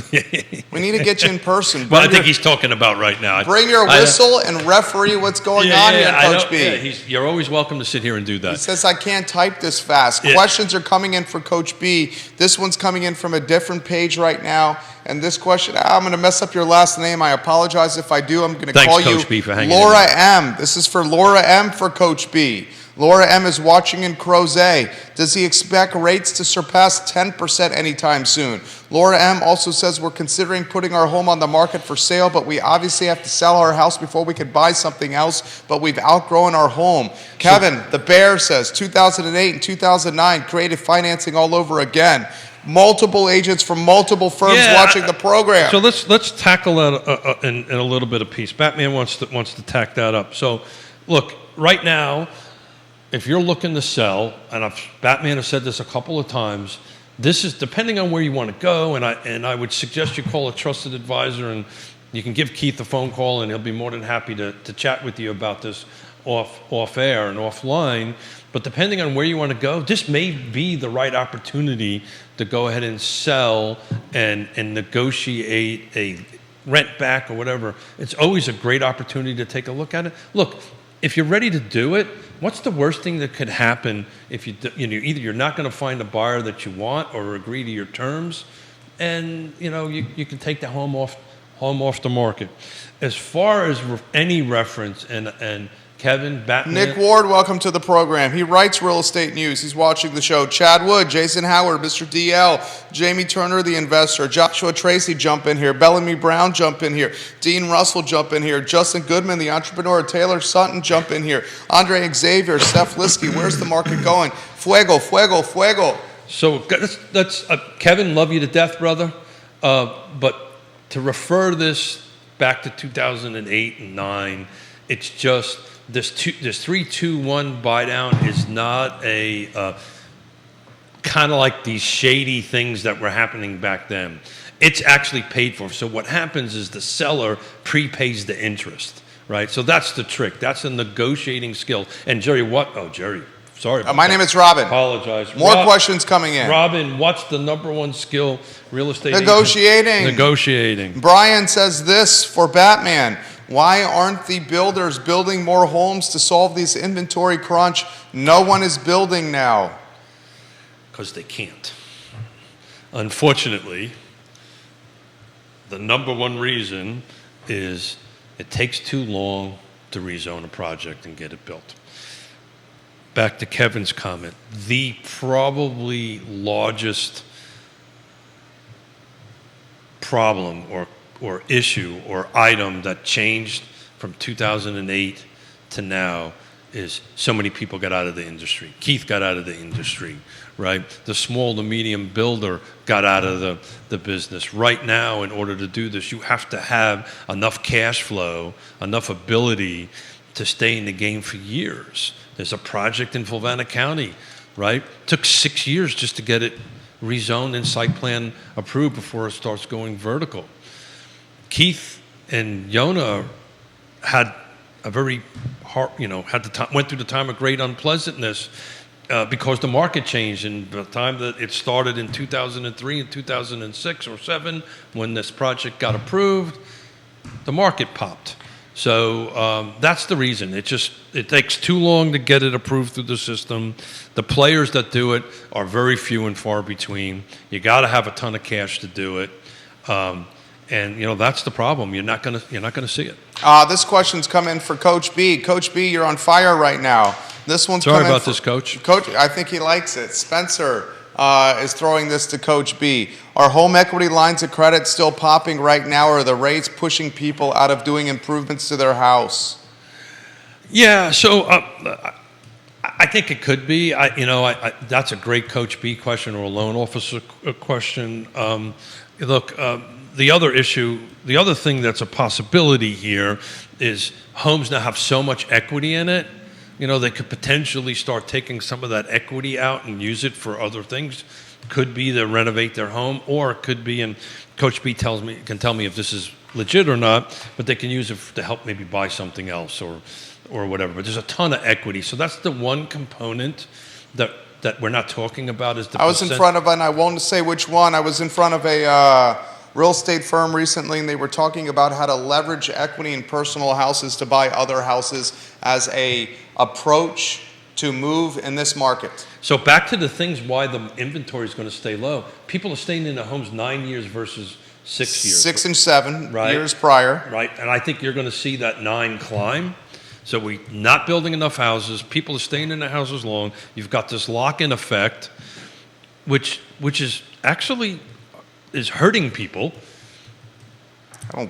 We need to get you in person. Well, I think he's talking about right now. Bring your whistle and referee what's going on here, Coach B. Yeah, you're always welcome to sit here and do that. He says, I can't type this fast. Yeah. Questions are coming in for Coach B. This one's coming in from a different page right now. And this question, I'm going to mess up your last name. I apologize if I do. I'm going to call Coach you B, for hanging Laura M. This is for Laura M for Coach B. Laura M is watching in Crozet. Does he expect rates to surpass 10% anytime soon? Laura M also says we're considering putting our home on the market for sale, but we obviously have to sell our house before we could buy something else, but we've outgrown our home. Kevin, the Bear, says 2008 and 2009 creative financing all over again. Multiple agents from multiple firms watching the program. So let's tackle that in a little bit of piece. Batman wants to tack that up. So look, right now, if you're looking to sell, and Batman has said this a couple of times, this is depending on where you want to go, and I would suggest you call a trusted advisor, and you can give Keith a phone call, and he'll be more than happy to chat with you about this off air and offline. But depending on where you want to go, this may be the right opportunity to go ahead and sell and negotiate a rent back or whatever. It's always a great opportunity to take a look at it. Look, if you're ready to do it, what's the worst thing that could happen if either you're not going to find a buyer that you want or agree to your terms, and you can take the home off the market. As far as any reference and Kevin, Batman. Nick Ward, welcome to the program. He writes real estate news. He's watching the show. Chad Wood, Jason Howard, Mr. DL, Jamie Turner, the investor, Joshua Tracy, jump in here. Bellamy Brown, jump in here. Dean Russell, jump in here. Justin Goodman, the entrepreneur. Taylor Sutton, jump in here. Andre Xavier, Steph Liskey. Where's the market going? Fuego, fuego, fuego. So that's Kevin, love you to death, brother. But to refer this back to 2008 and 9, it's just this 3-2-1 buy down is not a kind of like these shady things that were happening back then. It's actually paid for. So what happens is the seller prepays the interest, right? So that's the trick. That's a negotiating skill. And Jerry, Jerry, sorry. My name is Robin. Apologize. More questions coming in. Robin, what's the number one skill real estate? Negotiating. Negotiating. Brian says this for Batman. Why aren't the builders building more homes to solve this inventory crunch? No one is building now. Because they can't. Unfortunately, the number one reason is it takes too long to rezone a project and get it built. Back to Kevin's comment, the probably largest problem or issue or item that changed from 2008 to now is so many people got out of the industry. Keith got out of the industry, right? The small to medium builder got out of the business. Right now, in order to do this, you have to have enough cash flow, enough ability to stay in the game for years. There's a project in Fulvana County, right? Took 6 years just to get it rezoned and site plan approved before it starts going vertical. Keith and Yonna had a very hard, went through the time of great unpleasantness because the market changed. And the time that it started in 2003 and 2006 or 7, when this project got approved, the market popped. So that's the reason. It takes too long to get it approved through the system. The players that do it are very few and far between. You got to have a ton of cash to do it. And that's the problem. You're not gonna see it. This question's come in for Coach B. Coach B, you're on fire right now. This one's sorry about this, Coach. Coach, I think he likes it. Spencer, is throwing this to Coach B. Are home equity lines of credit still popping right now, or are the rates pushing people out of doing improvements to their house? Yeah, so I think it could be. That's a great Coach B question or a loan officer question. Look, the other thing that's a possibility here is homes now have so much equity in it. They could potentially start taking some of that equity out and use it for other things. Could be to renovate their home, or it could be, and Coach B can tell me if this is legit or not, but they can use it to help maybe buy something else or whatever. But there's a ton of equity. So that's the one component that we're not talking about is the I was in front of, and I won't say which one, I was in front of a real estate firm recently, and they were talking about how to leverage equity in personal houses to buy other houses as a approach to move in this market. So back to the things why the inventory is going to stay low. People are staying in the homes 9 years versus 6 years. 6 and 7 Right. years prior. Right, and I think you're going to see that 9 climb. So we're not building enough houses. People are staying in the houses long. You've got this lock-in effect, which is actually is hurting people. I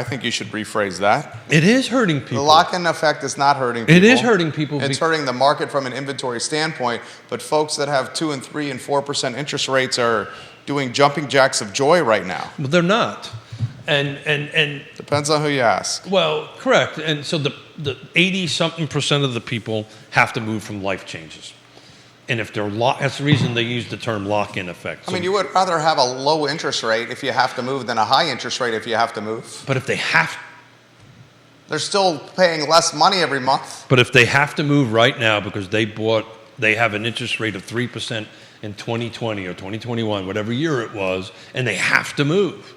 think you should rephrase that. It is hurting people. The lock-in effect is not hurting people. It is hurting people. It's hurting the market from an inventory standpoint, but folks that have 2 and 3 and 4% interest rates are doing jumping jacks of joy right now. But they're not. And depends on who you ask. Well, correct. And so the 80-something% of the people have to move from life changes. And if they're that's the reason they use the term lock-in effect. I mean, you would rather have a low interest rate if you have to move than a high interest rate if you have to move. But if they have, they're still paying less money every month. But if they have to move right now because they have an interest rate of 3% in 2020 or 2021, whatever year it was, and they have to move.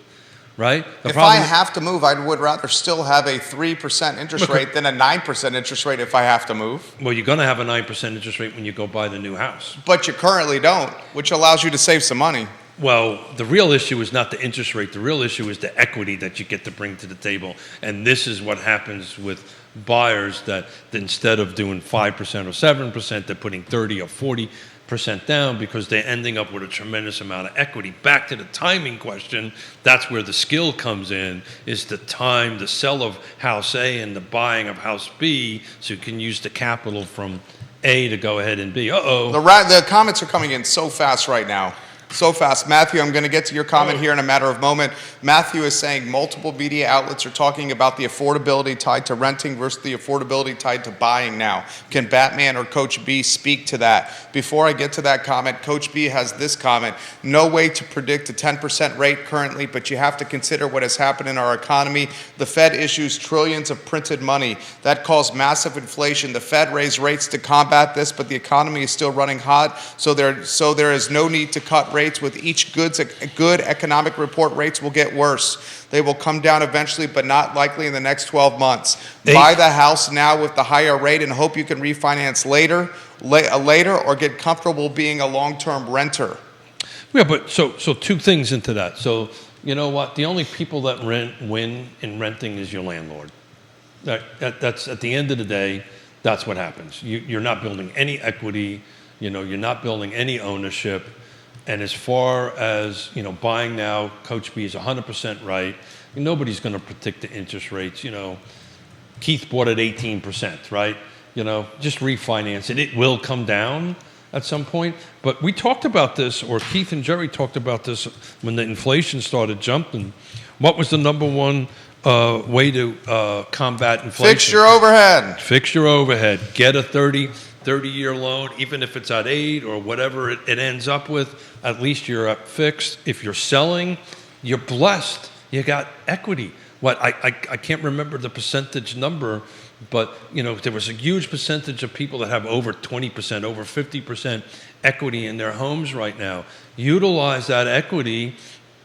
Right? If I have to move, I would rather still have a 3% interest rate than a 9% interest rate if I have to move. Well, you're going to have a 9% interest rate when you go buy the new house. But you currently don't, which allows you to save some money. Well, the real issue is not the interest rate. The real issue is the equity that you get to bring to the table. And this is what happens with buyers that instead of doing 5% or 7%, they're putting 30 or 40% down because they're ending up with a tremendous amount of equity. Back to the timing question, that's where the skill comes in, is the time, the sell of house A and the buying of house B, so you can use the capital from A to go ahead and B. The comments are coming in so fast right now. So fast. Matthew, I'm going to get to your comment here in a matter of moment. Matthew is saying multiple media outlets are talking about the affordability tied to renting versus the affordability tied to buying now. Can Batman or Coach B speak to that? Before I get to that comment, Coach B has this comment. No way to predict a 10% rate currently, but you have to consider what has happened in our economy. The Fed issues trillions of printed money. That caused massive inflation. The Fed raised rates to combat this, but the economy is still running hot, so there is no need to cut rates. With each good economic report, rates will get worse. They will come down eventually, but not likely in the next 12 months. Buy the house now with the higher rate and hope you can refinance later or get comfortable being a long-term renter. Yeah, but so 2 things into that. So you know what? The only people that win in renting is your landlord. That's at the end of the day, that's what happens. You're not building any equity. You're not building any ownership. And as far as, buying now, Coach B is 100% right. Nobody's going to predict the interest rates. Keith bought at 18%, right? Just refinance it. It will come down at some point. But we talked about this, or Keith and Jerry talked about this when the inflation started jumping. What was the number one way to combat inflation? Fix your overhead. Fix your overhead. Get a 30-year loan, even if it's at 8 or whatever it ends up with, at least you're up fixed. If you're selling, you're blessed. You got equity. I can't remember the percentage number, but there was a huge percentage of people that have over 20%, over 50% equity in their homes right now. Utilize that equity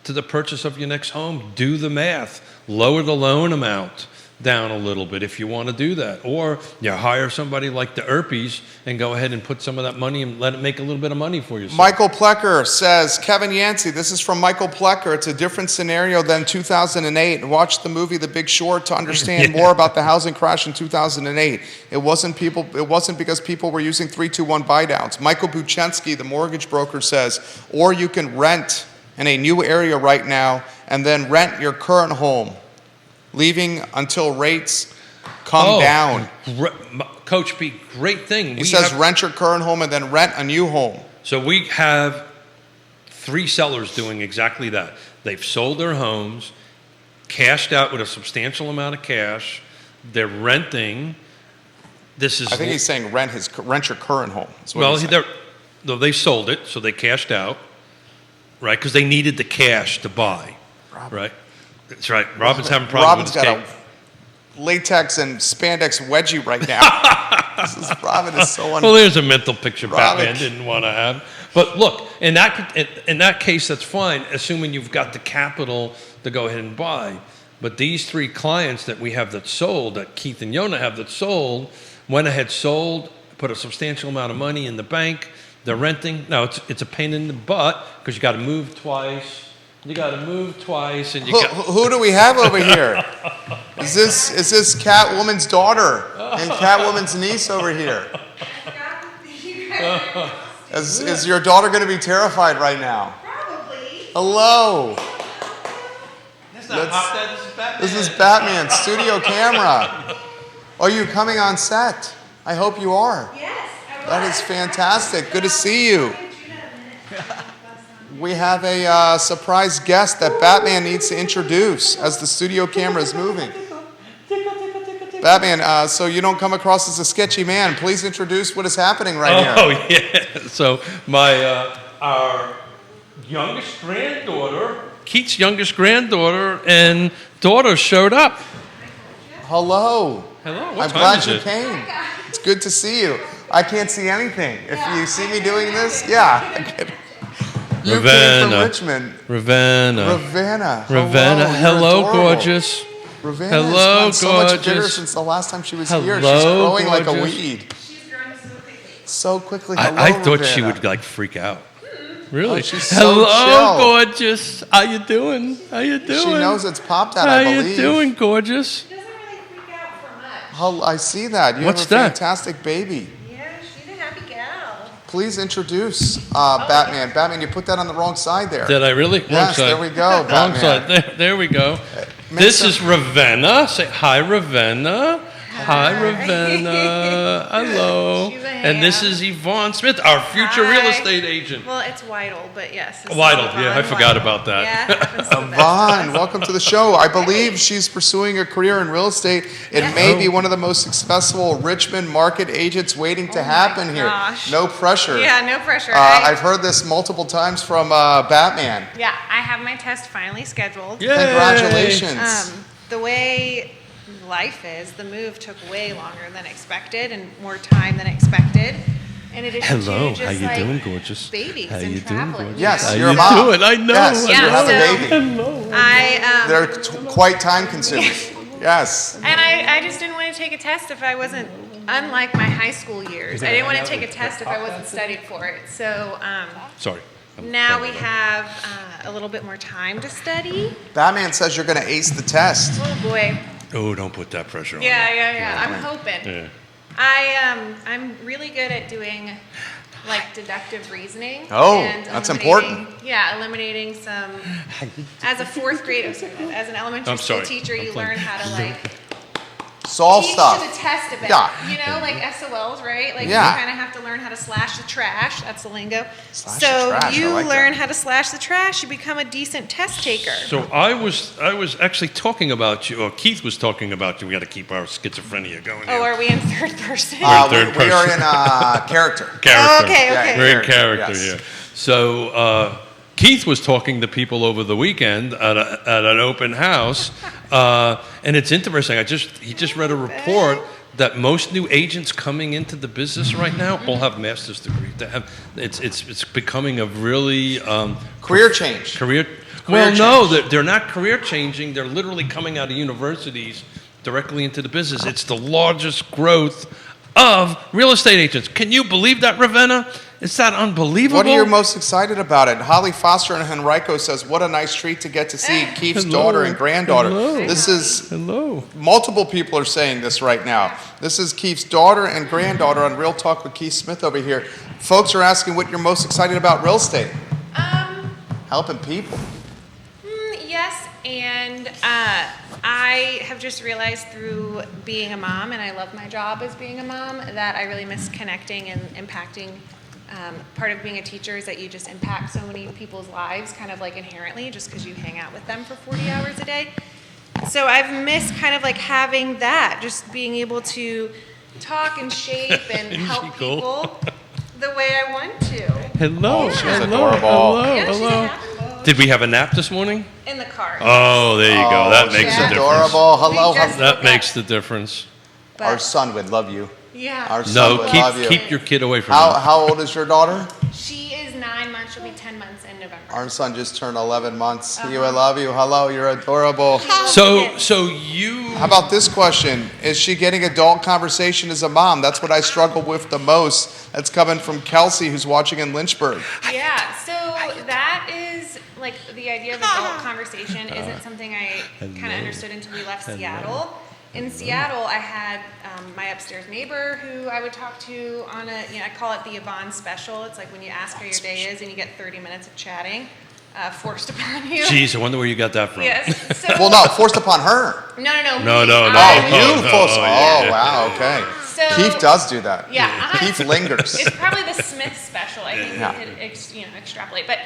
to the purchase of your next home. Do the math. Lower the loan amount. down a little bit if you want to do that. Or you hire somebody like the Erpies and go ahead and put some of that money and let it make a little bit of money for you. Michael Plecker says, Kevin Yancey, this is from Michael Plecker. It's a different scenario than 2008. Watch the movie The Big Short to understand more about the housing crash in 2008. It wasn't because people were using 321 buy downs. Michael Buchensky, the mortgage broker, says, or you can rent in a new area right now and then rent your current home, leaving until rates come down. Coach B, great thing. He says rent your current home and then rent a new home. So we have 3 sellers doing exactly that. They've sold their homes, cashed out with a substantial amount of cash. They're renting. This is. I think he's saying rent your current home. They sold it, so they cashed out, right? Because they needed the cash to buy, right? That's right. Robin's having problems with his got a latex and spandex wedgie right now. Robin is so Well, there's a mental picture Batman didn't want to have. But look, in that case, that's fine, assuming you've got the capital to go ahead and buy. But these 3 clients that we have that sold, that Keith and Yonna have that sold, went ahead, sold, put a substantial amount of money in the bank. They're renting. Now, it's a pain in the butt because you got to move twice. You got to move twice, and who do we have over here? Is this Catwoman's daughter and Catwoman's niece over here? Is your daughter going to be terrified right now? Probably. Hello. That's not Pop Dad, this is Batman. This is Batman, studio camera. Are you coming on set? I hope you are. Yes. That is fantastic. Good to see you. We have a surprise guest that Batman needs to introduce as the studio camera is moving. Batman, so you don't come across as a sketchy man, please introduce what is happening right here. Oh, yeah. So our youngest granddaughter, Keith's youngest granddaughter and daughter showed up. Hello. Hello. I'm glad you came. It's good to see you. I can't see anything. If you see me doing this, yeah. You came from Richmond. Ravenna. Hello, gorgeous. Ravenna Hello, has gotten so much bigger gorgeous. since the last time she was here. She's Hello, growing like a gorgeous. weed. She's growing so quickly. So quickly. I thought she Ravenna. would freak out. Really? Oh, she's so chill. Gorgeous. How you doing? She knows it's Pop Dad, How I believe. you doing, gorgeous? She doesn't really freak out for much. I see that. You What's have a that? fantastic baby. Yeah, she's a happy gal. Please introduce Batman. Batman, you put that on the wrong side there. Did I really? Yes, Wrong side. there we go, Wrong Batman. side. There we go. This is Ravenna. Say hi, Ravenna. Hi, Ravenna. Hello. She's a And this ham. is Yvonne Smith, our future Hi. real estate agent. Well, it's Wiedle, but yes. it's Wiedle, Yvonne yeah, I forgot Wiedle. about that. Yeah, it happens to the best of Yvonne, us. welcome to the show. I believe she's pursuing a career in real estate. It may be one of the most successful Richmond market agents waiting to happen here. gosh. No pressure. Yeah, no pressure. I've heard this multiple times from Batman. Yeah, I have my test finally scheduled. Yay. Congratulations. The way life is, the move took way longer than expected and more time than expected. In addition Hello, to just how you like doing, gorgeous? babies How and you doing, traveling. gorgeous? Yes, How you're a you mom. doing? I know. Yes, Yeah, you have so- a baby. I They're quite time consuming. Yes. and I just didn't want to take a test if I wasn't, unlike my high school years, I didn't want to take a test if I wasn't studied for it. So Sorry. now we have a little bit more time to study. Batman says you're going to ace the test. Oh boy. Oh, don't put that pressure on. Yeah. I'm hoping. Yeah. I'm really good at doing like deductive reasoning. Oh, and that's eliminating- important. Yeah, eliminating some. As a fourth grade, as an elementary I'm school sorry. teacher, you I'm playing. learn how to like Solve teach stuff. to the test a bit. Yeah. You know, like SOLs, right? Like Yeah. you kind of have to learn how to slash the trash. That's the lingo. Slash the so trash, I you like that. learn how to slash the trash, you become a decent test taker. So I was actually talking about you, or Keith was talking about you. We got to keep our schizophrenia going. Oh, here. are we in third person? Third We are person. in character. Character. Oh, okay, Yeah, okay. We're in Character, character yes. here. So Keith was talking to people over the weekend at an open house, and it's interesting. He just read a report that most new agents coming into the business right now all have master's degrees. It's becoming a really Career change. career. Career Well, no, change. they're not career changing. They're literally coming out of universities directly into the business. It's the largest growth of real estate agents. Can you believe that, Ravenna? Is that unbelievable? What are you most excited about it? Holly Foster and Henrico says, what a nice treat to get to see Keith's daughter and granddaughter. Hello. This is, Hello. multiple people are saying this right now. This is Keith's daughter and granddaughter on Real Talk with Keith Smith over here. Folks are asking what you're most excited about real estate. Helping people. Yes, and I have just realized through being a mom, and I love my job as being a mom, that I really miss connecting and impacting. Part of being a teacher is that you just impact so many people's lives kind of like inherently just because you hang out with them for 40 hours a day. So I've missed kind of like having that, just being able to talk and shape and help people the way I want to. Hello. She's Hello. adorable. Hello. Yeah, she's Hello. a happy. Did we have a nap this morning? In the car. Oh, there you go. That makes she's a difference. adorable. Hello. We just- hello. That makes the difference. But- Our son would love you. Yeah. Our son No, would love you. keep your kid away from How, me. how old is your daughter? She is 9 months. She'll be 10 months in November. Our son just turned 11 months. You, I love you. Hello, you're adorable. So you. How about this question? Is she getting adult conversation as a mom? That's what I struggle with the most. That's coming from Kelsey, who's watching in Lynchburg. Yeah, so that is like the idea of adult conversation isn't something I kind of understood until we left Seattle. In Seattle, I had my upstairs neighbor who I would talk to on I call it the Yvonne special. It's like when you ask how your day is and you get 30 minutes of chatting forced upon you. Jeez, I wonder where you got that from. Yes. So, Well, no, forced upon her. No. No, me. no, no. Oh, no, you no, forced. oh, Oh, yeah. wow, okay. So- Keith does do that. Yeah. Keith lingers. It's probably the Smith special. I think Yeah. we could extrapolate. But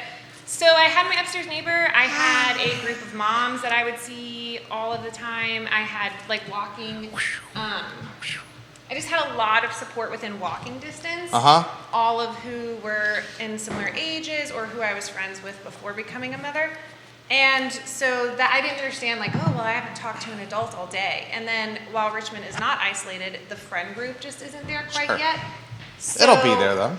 so I had my upstairs neighbor. I had a group of moms that I would see all of the time. I had like walking. I just had a lot of support within walking distance. All of who were in similar ages or who I was friends with before becoming a mother. And so that I didn't understand, like, oh, well, I haven't talked to an adult all day. And then while Richmond is not isolated, the friend group just isn't there quite Sure. yet. So, It'll be there, though.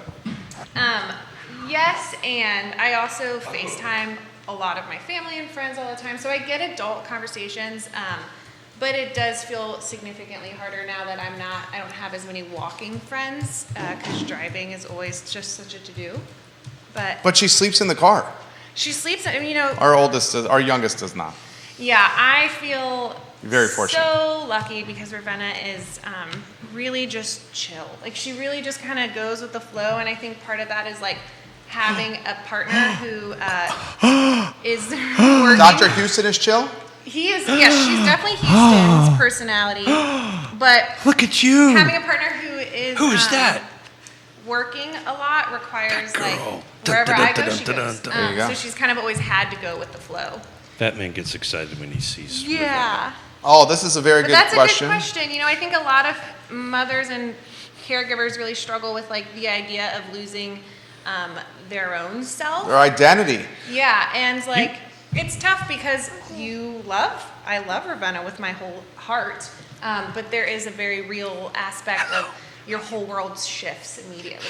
Yes, and I also FaceTime a lot of my family and friends all the time. So I get adult conversations, but it does feel significantly harder now that I don't have as many walking friends because driving is always just such a to-do. But she sleeps in the car. She sleeps, Our youngest does not. Yeah, I feel Very fortunate. so lucky because Ravenna is really just chill. Like she really just kind of goes with the flow, and I think part of that is like having a partner who is working. Dr. Houston is chill? He is, yes, she's definitely Houston's personality, but Look at you. having a partner who is Who is that? working a lot requires like girl. wherever Dun, dun, I go, dun, she dun, goes. dun, dun. There you go. So she's kind of always had to go with the flow. Batman gets excited when he sees. Yeah. Oh, this is a very But good that's question. a good question. I think a lot of mothers and caregivers really struggle with like the idea of losing their own self. Their identity. Yeah, and like it's tough because I love Ravenna with my whole heart, but there is a very real aspect of your whole world shifts immediately.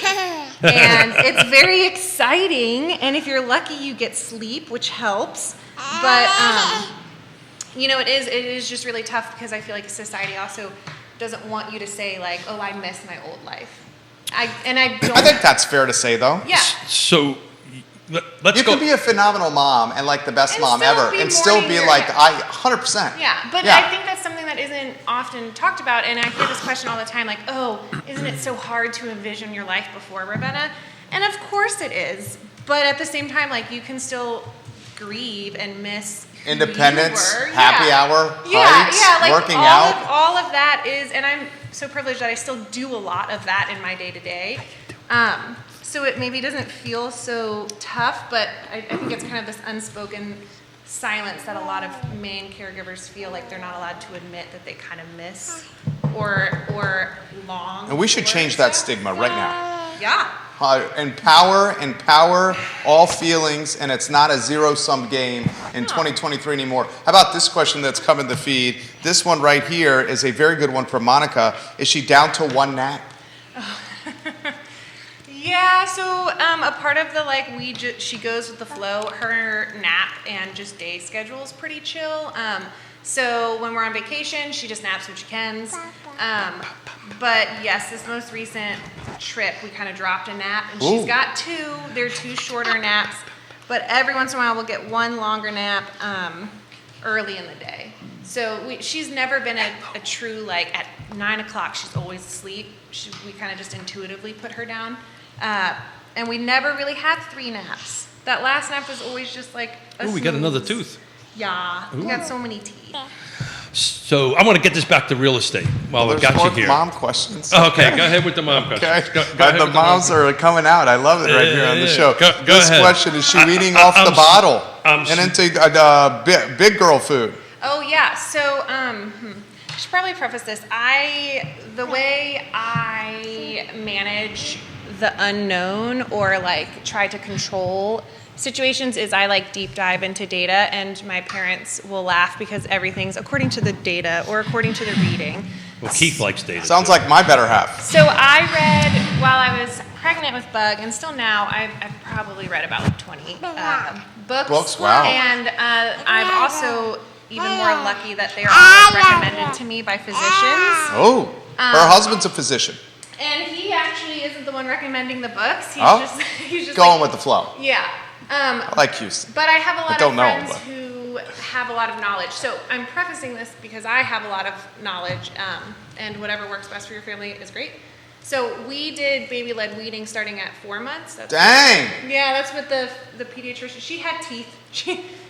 And it's very exciting, and if you're lucky you get sleep, which helps, but it is just really tough because I feel like society also doesn't want you to say like, oh, I miss my old life. I think that's fair to say, though. Yeah. So let's You go. can be a phenomenal mom and like the best And mom still ever be and still mourning be your- like, 100%. Yeah, but Yeah. I think that's something that isn't often talked about, and I hear this question all the time, like, oh, isn't it so hard to envision your life before Ravenna? And of course it is, but at the same time, like, you can still grieve and miss who Independence, you were. happy Yeah. hour, Yeah, hikes, yeah, like working all out. all of that is, and I'm so privileged that I still do a lot of that in my day-to-day. So it maybe doesn't feel so tough, but I think it's kind of this unspoken silence that a lot of main caregivers feel like they're not allowed to admit that they kind of miss or long. And we should for. change that stigma right now. Yeah. Empower all feelings, and it's not a zero-sum game in 2023 anymore. How about this question that's come in the feed? This one right here is a very good one from Monica. Is she down to one nap? Yeah, so a part of the she goes with the flow. Her nap and just day schedule is pretty chill. So when we're on vacation, she just naps when she can. But yes, this most recent trip, we kind of dropped a nap, and she's got two. They're two shorter naps, but every once in a while we'll get one longer nap early in the day. So she's never been a true, like, at 9 o'clock, she's always asleep. We kind of just intuitively put her down. And we never really had 3 naps. That last nap was always just like a we got another snooze. tooth. Yeah, we got so many teeth. So I want to get this back to real estate while I've There's got more you here. mom questions. Okay, go ahead with the mom question. Okay. Go ahead The with moms are coming out. I love it right here on the show. Go This ahead. question, is she weaning off the bottle I'm and into big girl food? Oh yeah, so I should probably preface this. The way I manage the unknown or like try to control situations is I like deep dive into data, and my parents will laugh because everything's according to the data or according to the reading. Well, Keith likes data. Sounds too. like my better half. So I read, while I was pregnant with Bug, and still now, I've probably read about like 20 books. Books, wow. And I'm also even more lucky that they are all recommended to me by physicians. Oh, her husband's a physician. And he actually isn't the one recommending the books. He's just Going like, with the flow. yeah. I like Houston. But I have a lot of don't know friends him, but- who have a lot of knowledge. So I'm prefacing this because I have a lot of knowledge, and whatever works best for your family is great. So we did baby-led weaning starting at 4 months. Dang. Yeah, that's what the pediatrician. She had teeth.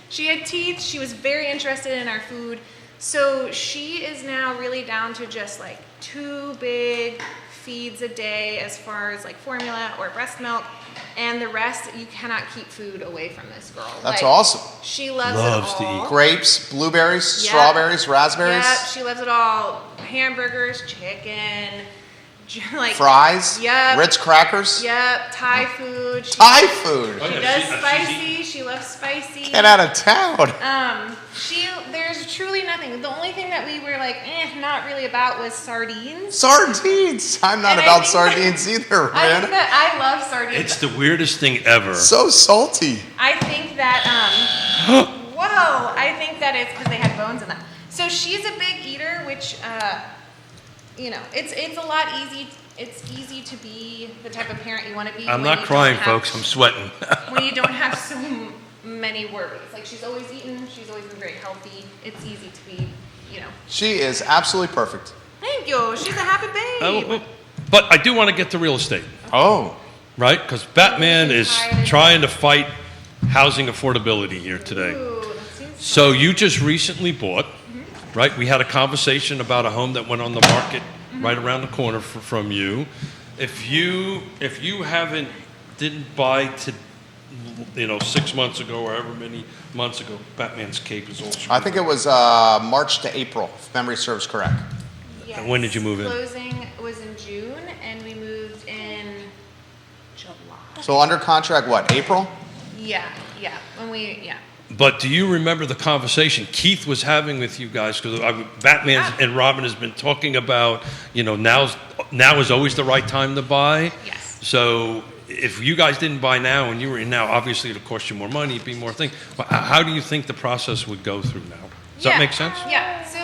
She had teeth. She was very interested in our food. So she is now really down to just like 2 big feeds a day as far as like formula or breast milk. And the rest, you cannot keep food away from this girl. That's Like, awesome. She loves Loves it to all. eat. Grapes, blueberries, Yep. strawberries, raspberries, Yep, she loves it all. Hamburgers, chicken, like fries, Yep. Ritz crackers, Yep, Thai food. Thai food. Oh, She yeah, does she's spicy. She loves spicy. Get out of town. There's truly nothing. The only thing that we were like, not really about was sardines. Sardines. I'm not And I about think sardines either, I think man. that I love sardines. It's the weirdest thing ever. So salty. I think that, I think that it's because they had bones in them. So she's a big eater, which, it's a lot easy. It's easy to be the type of parent you want to be. I'm when not you crying, don't have- folks. I'm sweating. When you don't have so many worries. Like, she's always eaten. She's always been very healthy. It's easy to be, She is absolutely perfect. Thank you. She's a happy babe. But I do want to get to real estate, Oh. right? Because Batman is trying to fight housing affordability here today. Ooh, that seems So you just recently bought, right? We had a conversation about a home that went on the market right around the corner from you. If you didn't buy 6 months ago or however many months ago, Batman's cape is all screwed. I think it was March to April, if memory serves correct. Yes. And when did you move in? Closing was in June, and we moved in July. So under contract, what, April? Yeah. But do you remember the conversation Keith was having with you guys? Because Batman and Robin has been talking about, now is always the right time to buy. Yes. So if you guys didn't buy now and you were in now, obviously it'd cost you more money, it'd be more things. But how do you think the process would go through now? Does that make sense? Yeah. So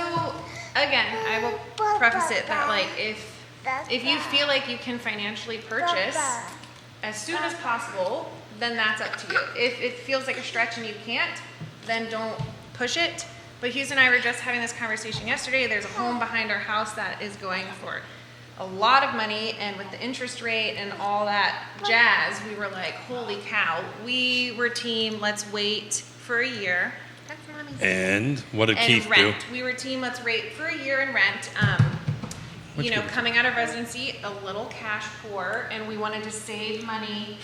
again, I will preface it that like if you feel like you can financially purchase as soon as possible, then that's up to you. If it feels like a stretch and you can't, then don't push it. But Hughes and I were just having this conversation yesterday. There's a home behind our house that is going for a lot of money, and with the interest rate and all that jazz, we were like, holy cow. We were team, let's wait for a year. That's mommy's. And what did And Keith rent. do? We were team, let's wait for a year and rent. Coming out of residency, a little cash poor, and we wanted to save money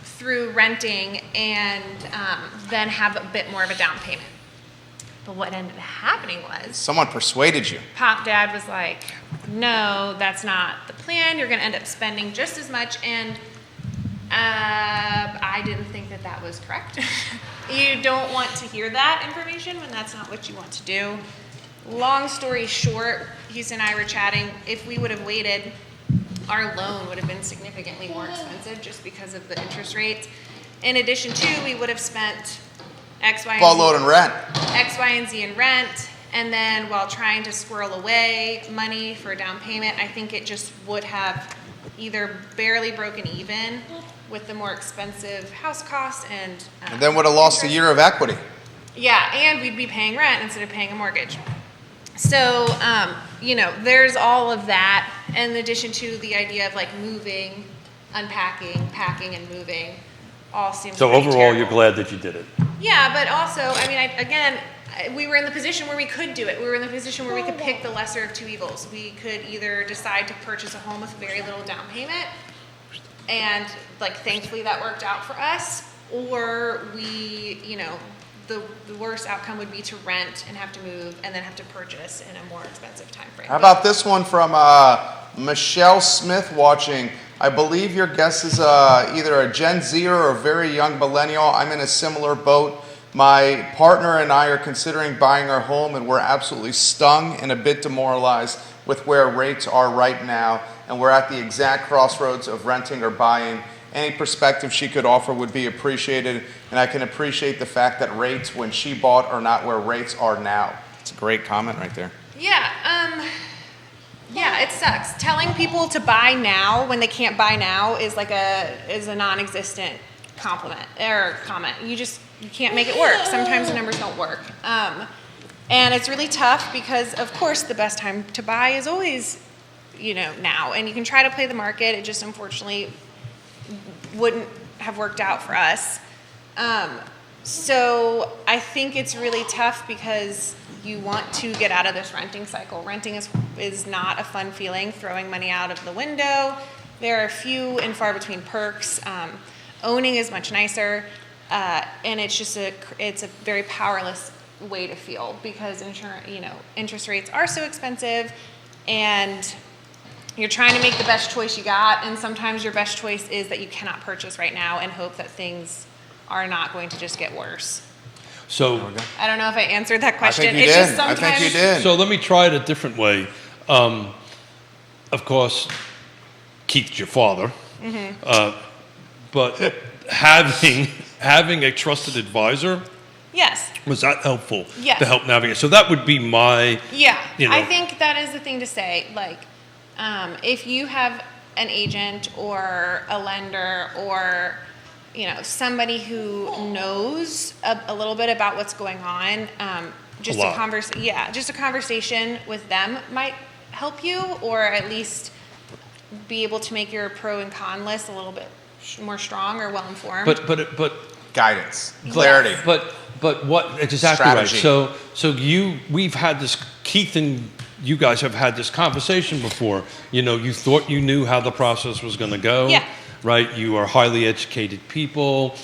through renting and then have a bit more of a down payment. But what ended up happening was Someone persuaded you. Pop Dad was like, no, that's not the plan. You're going to end up spending just as much. And I didn't think that was correct. You don't want to hear that information when that's not what you want to do. Long story short, Houston and I were chatting. If we would have waited, our loan would have been significantly more expensive just because of the interest rates. In addition to, we would have spent X, Y, and Buttload Z. in rent. X, Y, and Z in rent, and then while trying to squirrel away money for a down payment, I think it just would have either barely broken even with the more expensive house costs And then would have lost a year of equity. Yeah, and we'd be paying rent instead of paying a mortgage. So, there's all of that, in addition to the idea of like moving, unpacking, packing, and moving. All seems So pretty overall, terrible. you're glad that you did it. Yeah, but also, I mean, we were in the position where we could do it. We were in the position where we could pick the lesser of two evils. We could either decide to purchase a home with very little down payment, and like thankfully that worked out for us, or we, the worst outcome would be to rent and have to move and then have to purchase in a more expensive time frame. How about this one from Michelle Smith watching? I believe your guess is either a Gen Zer or a very young millennial. I'm in a similar boat. My partner and I are considering buying our home, and we're absolutely stung and a bit demoralized with where rates are right now, and we're at the exact crossroads of renting or buying. Any perspective she could offer would be appreciated, and I can appreciate the fact that rates when she bought are not where rates are now. It's a great comment right there. Yeah, it sucks. Telling people to buy now when they can't buy now is a non-existent compliment or comment. You can't make it work. Sometimes the numbers don't work. And it's really tough because, of course, the best time to buy is always, now. And you can try to play the market. It just unfortunately wouldn't have worked out for us. So I think it's really tough because you want to get out of this renting cycle. Renting is not a fun feeling, throwing money out of the window. There are few and far between perks. Owning is much nicer, and it's just it's a very powerless way to feel because interest rates are so expensive, and you're trying to make the best choice you got, and sometimes your best choice is that you cannot purchase right now and hope that things are not going to just get worse. So, I don't know if I answered that question. I think you It's did. just sometimes, I think you did. so let me try it a different way. Of course, Keith's your father, but having a trusted advisor, Yes. was that helpful Yes. to help navigate? So that would be my, Yeah, You know. I think that is the thing to say. Like, if you have an agent or a lender or somebody who knows a little bit about what's going on, just lot. just a conversation with them might help you, or at least be able to make your pro and con list a little bit more strong or well informed. but Guidance, clarity. But what exactly Strategy. right? So we've had this, Keith and you guys have had this conversation before. You thought you knew how the process was going to go. Yeah. Right? You are highly educated people.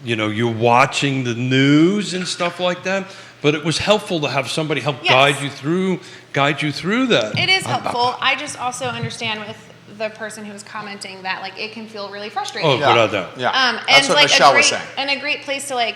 You're watching the news and stuff like that. But it was helpful to have somebody help Yes. guide you through that. It is helpful. I just also understand with the person who was commenting that it can feel really frustrating. Oh, without doubt. Yeah, and that's what Michelle was saying. And a great place to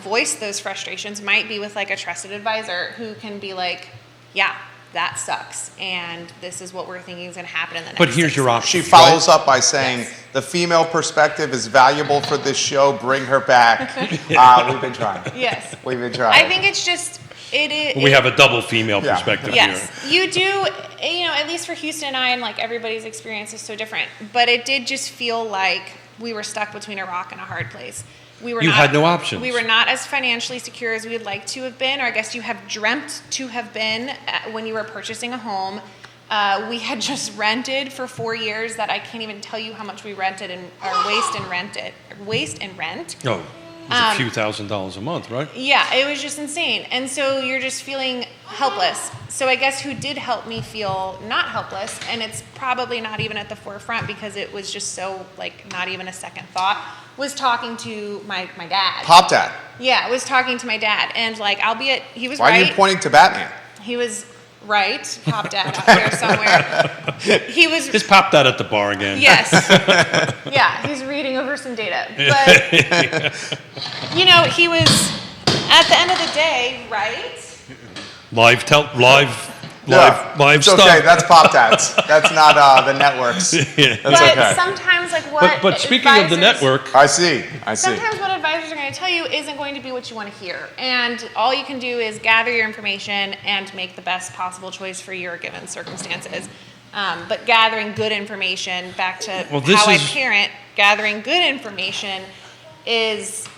voice those frustrations might be with a trusted advisor who can be like, yeah, that sucks, and this is what we're thinking is going to happen in the next. But here's 6 your months. option. She follows up by saying, Yes. the female perspective is valuable for this show. Bring her back. We've been trying. Yes. We've been trying. I think it's just We have a double female Yeah. perspective Yes, here. you do. At least for Houston and I, and everybody's experience is so different. But it did just feel like we were stuck between a rock and a hard place. We were You had no options. We were not as financially secure as we would like to have been, or I guess you have dreamt to have been when you were purchasing a home. We had just rented for 4 years that I can't even tell you how much we rented and waste and rent. Oh, it was a few $1,000s a month, right? Yeah, it was just insane. And so you're just feeling helpless. So I guess who did help me feel not helpless, and it's probably not even at the forefront because it was just so not even a second thought, was talking to my dad. Pop Dad. Yeah, was talking to my dad. And albeit he was Why right. are you pointing to Batman? He was right. Pop Dad out there somewhere. He was Just pop that at the bar again. Yes. Yeah, he's reading over some data. But, he was, at the end of the day, right? Live live it's stuff. okay. That's Pop Tats. That's not the networks. Yeah. That's But okay. sometimes, like, what But speaking of the advisors- network, I see. Sometimes what advisors are going to tell you isn't going to be what you want to hear. And all you can do is gather your information and make the best possible choice for your given circumstances. But gathering good information, back to how I parent, gathering good information is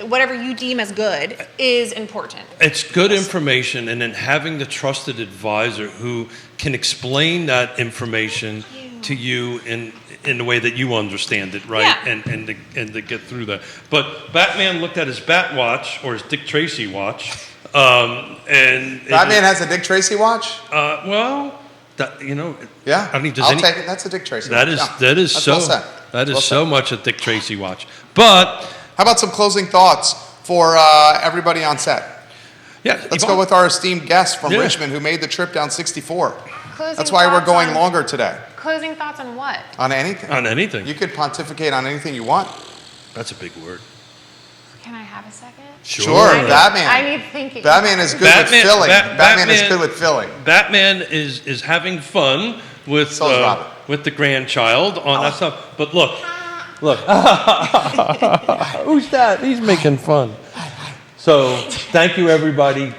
whatever you deem as good is important. it's good information, and then having the trusted advisor who can explain that information to you in the way that you understand it, right? Yeah. And to get through that. But Batman looked at his Bat watch, or his Dick Tracy watch, and Batman has a Dick Tracy watch? well, that, Yeah. I mean, I'll take it. That's a Dick Tracy that watch. is Yeah. that is That's so well said. that is Well so said. much a Dick Tracy watch. But How about some closing thoughts for everybody on set? yeah, Let's Yvonne, go with our esteemed guest from Yeah. Richmond who made the trip down 64. Closing That's why we're thoughts going on- longer today. Closing thoughts on what? On anything. on anything. You could pontificate on anything you want. That's a big word. Can I have a second? Sure, I need- Batman. I need thinking. Batman is good Batman- with filling. Bat- Batman is Batman- good with filling. Batman is having fun with So is Robin. with the grandchild on that stuff. But look, who's that? He's making fun. So thank you, everybody.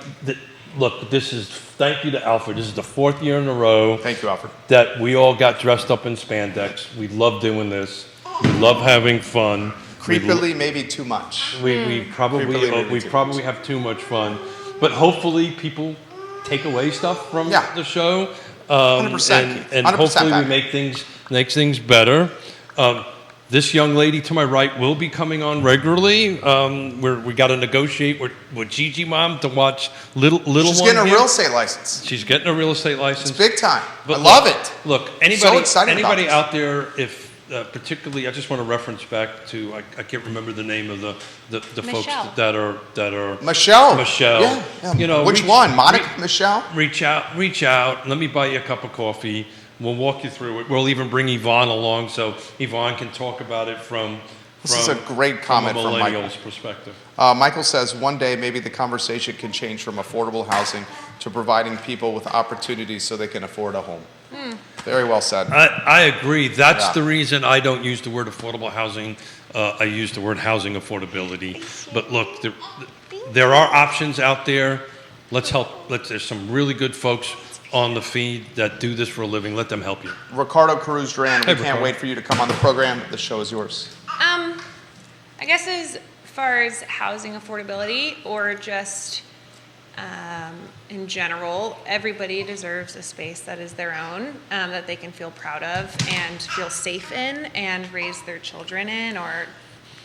Look, thank you to Alfred. This is the 4th year in a row Thank you, Alfred. that we all got dressed up in spandex. We love doing this. We love having fun. Creepily, maybe too much. We probably Creepily maybe we too probably have too much fun, but hopefully people take away stuff from Yeah. the show, 100%, and 100% hopefully we Batman. make things better. This young lady to my right will be coming on regularly. We got to negotiate with Gigi Mom to watch little She's one getting a here. real estate license. She's getting a real estate license. It's big time. But I love it. Look, So excited about anybody this. out there, if particularly, I just want to reference back to I can't remember the name of the folks Michelle. that are Michelle. Michelle. Yeah. Which one? Monica? Michelle? Reach out. Let me buy you a cup of coffee. We'll walk you through it. We'll even bring Yvonne along so Yvonne can talk about it from This is a great comment a from Michael. millennial's perspective. Michael says one day maybe the conversation can change from affordable housing to providing people with opportunities so they can afford a home. Very well said. I agree. That's Yeah. the reason I don't use the word affordable housing. I use the word housing affordability. But look, there are options out there. Let's help. There's some really good folks on the feed that do this for a living. Let them help you. Ricardo Cruz Duran, we Hey, can't Ricardo. wait for you to come on the program. The show is yours. I guess as far as housing affordability or just in general, everybody deserves a space that is their own, that they can feel proud of and feel safe in and raise their children in, or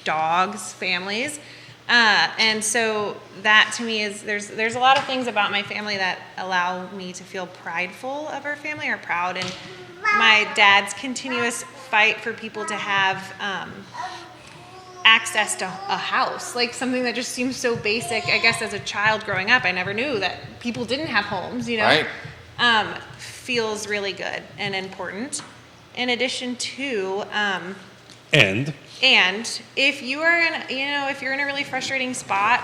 dogs, families. And so that to me is, there's a lot of things about my family that allow me to feel prideful of our family, or proud. And my dad's continuous fight for people to have access to a house, like something that just seems so basic. I guess as a child growing up, I never knew that people didn't have homes, Right. Feels really good and important. In addition to, And and if you are if you're in a really frustrating spot,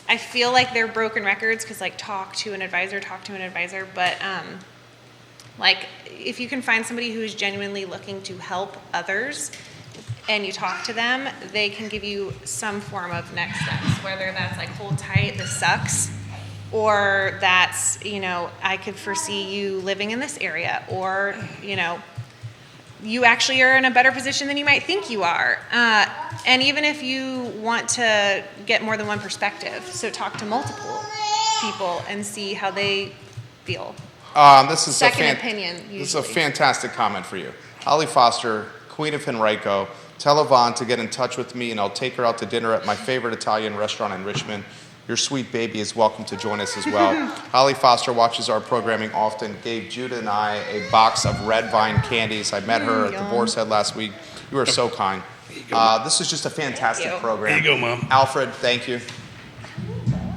I feel like they're broken records, because talk to an advisor, but like if you can find somebody who is genuinely looking to help others and you talk to them, they can give you some form of next steps, whether that's hold tight, this sucks, or that's, I could foresee you living in this area, or, you actually are in a better position than you might think you are. And even if you want to get more than one perspective, so talk to multiple people and see how they feel. This is Second opinion, This is a usually. fantastic comment for you. Holly Foster, Queen of Henrico, tell Yvonne to get in touch with me and I'll take her out to dinner at my favorite Italian restaurant in Richmond. Your sweet baby is welcome to join us as well. Holly Foster watches our programming often, gave Judah and I a box of red vine candies. I met her at the Yum. Goosehead last week. You are so kind. This is just a fantastic Thank you. program. There you go, Mom. Alfred, thank you.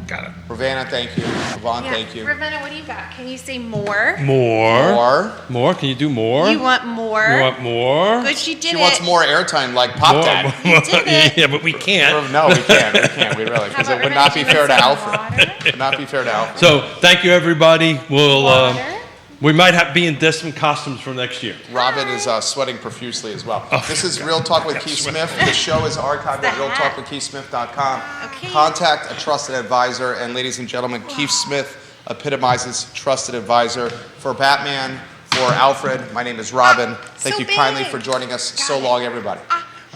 got it. We're Ravenna, thank you. Yvonne, thank you. Ravenna, what do you got? Can you say more? More. Can you do more? You want more? You want more? Good, she did She it. wants more airtime like Pop Dad. You did it. Yeah, but we can't. No, we can't. We really, because How it about would not be Ravenna, fair to you want Alfred. some water? It would not be fair to Alfred. So thank you, everybody. We'll Water? we might have be in different costumes for next year. Robin is sweating profusely as well. Oh, This is Real Talk with Keith Smith. The show is archived at realtalkwithkeithsmith.com. Okay. Contact a trusted advisor. And ladies and gentlemen, Keith Smith epitomizes trusted advisor. For Batman, for Alfred, my name is Robin. Thank so you kindly big. for joining us. Got So it. long, everybody.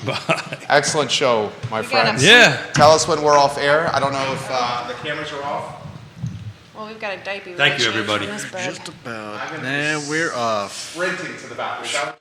Bye. Excellent show, my We got friends. a- Yeah. Tell us when we're off air. I don't know if the cameras are off. Well, we've got a diaper. Thank you, everybody. Just about. Nah, we're off. Sprinting to the bathroom. Is that what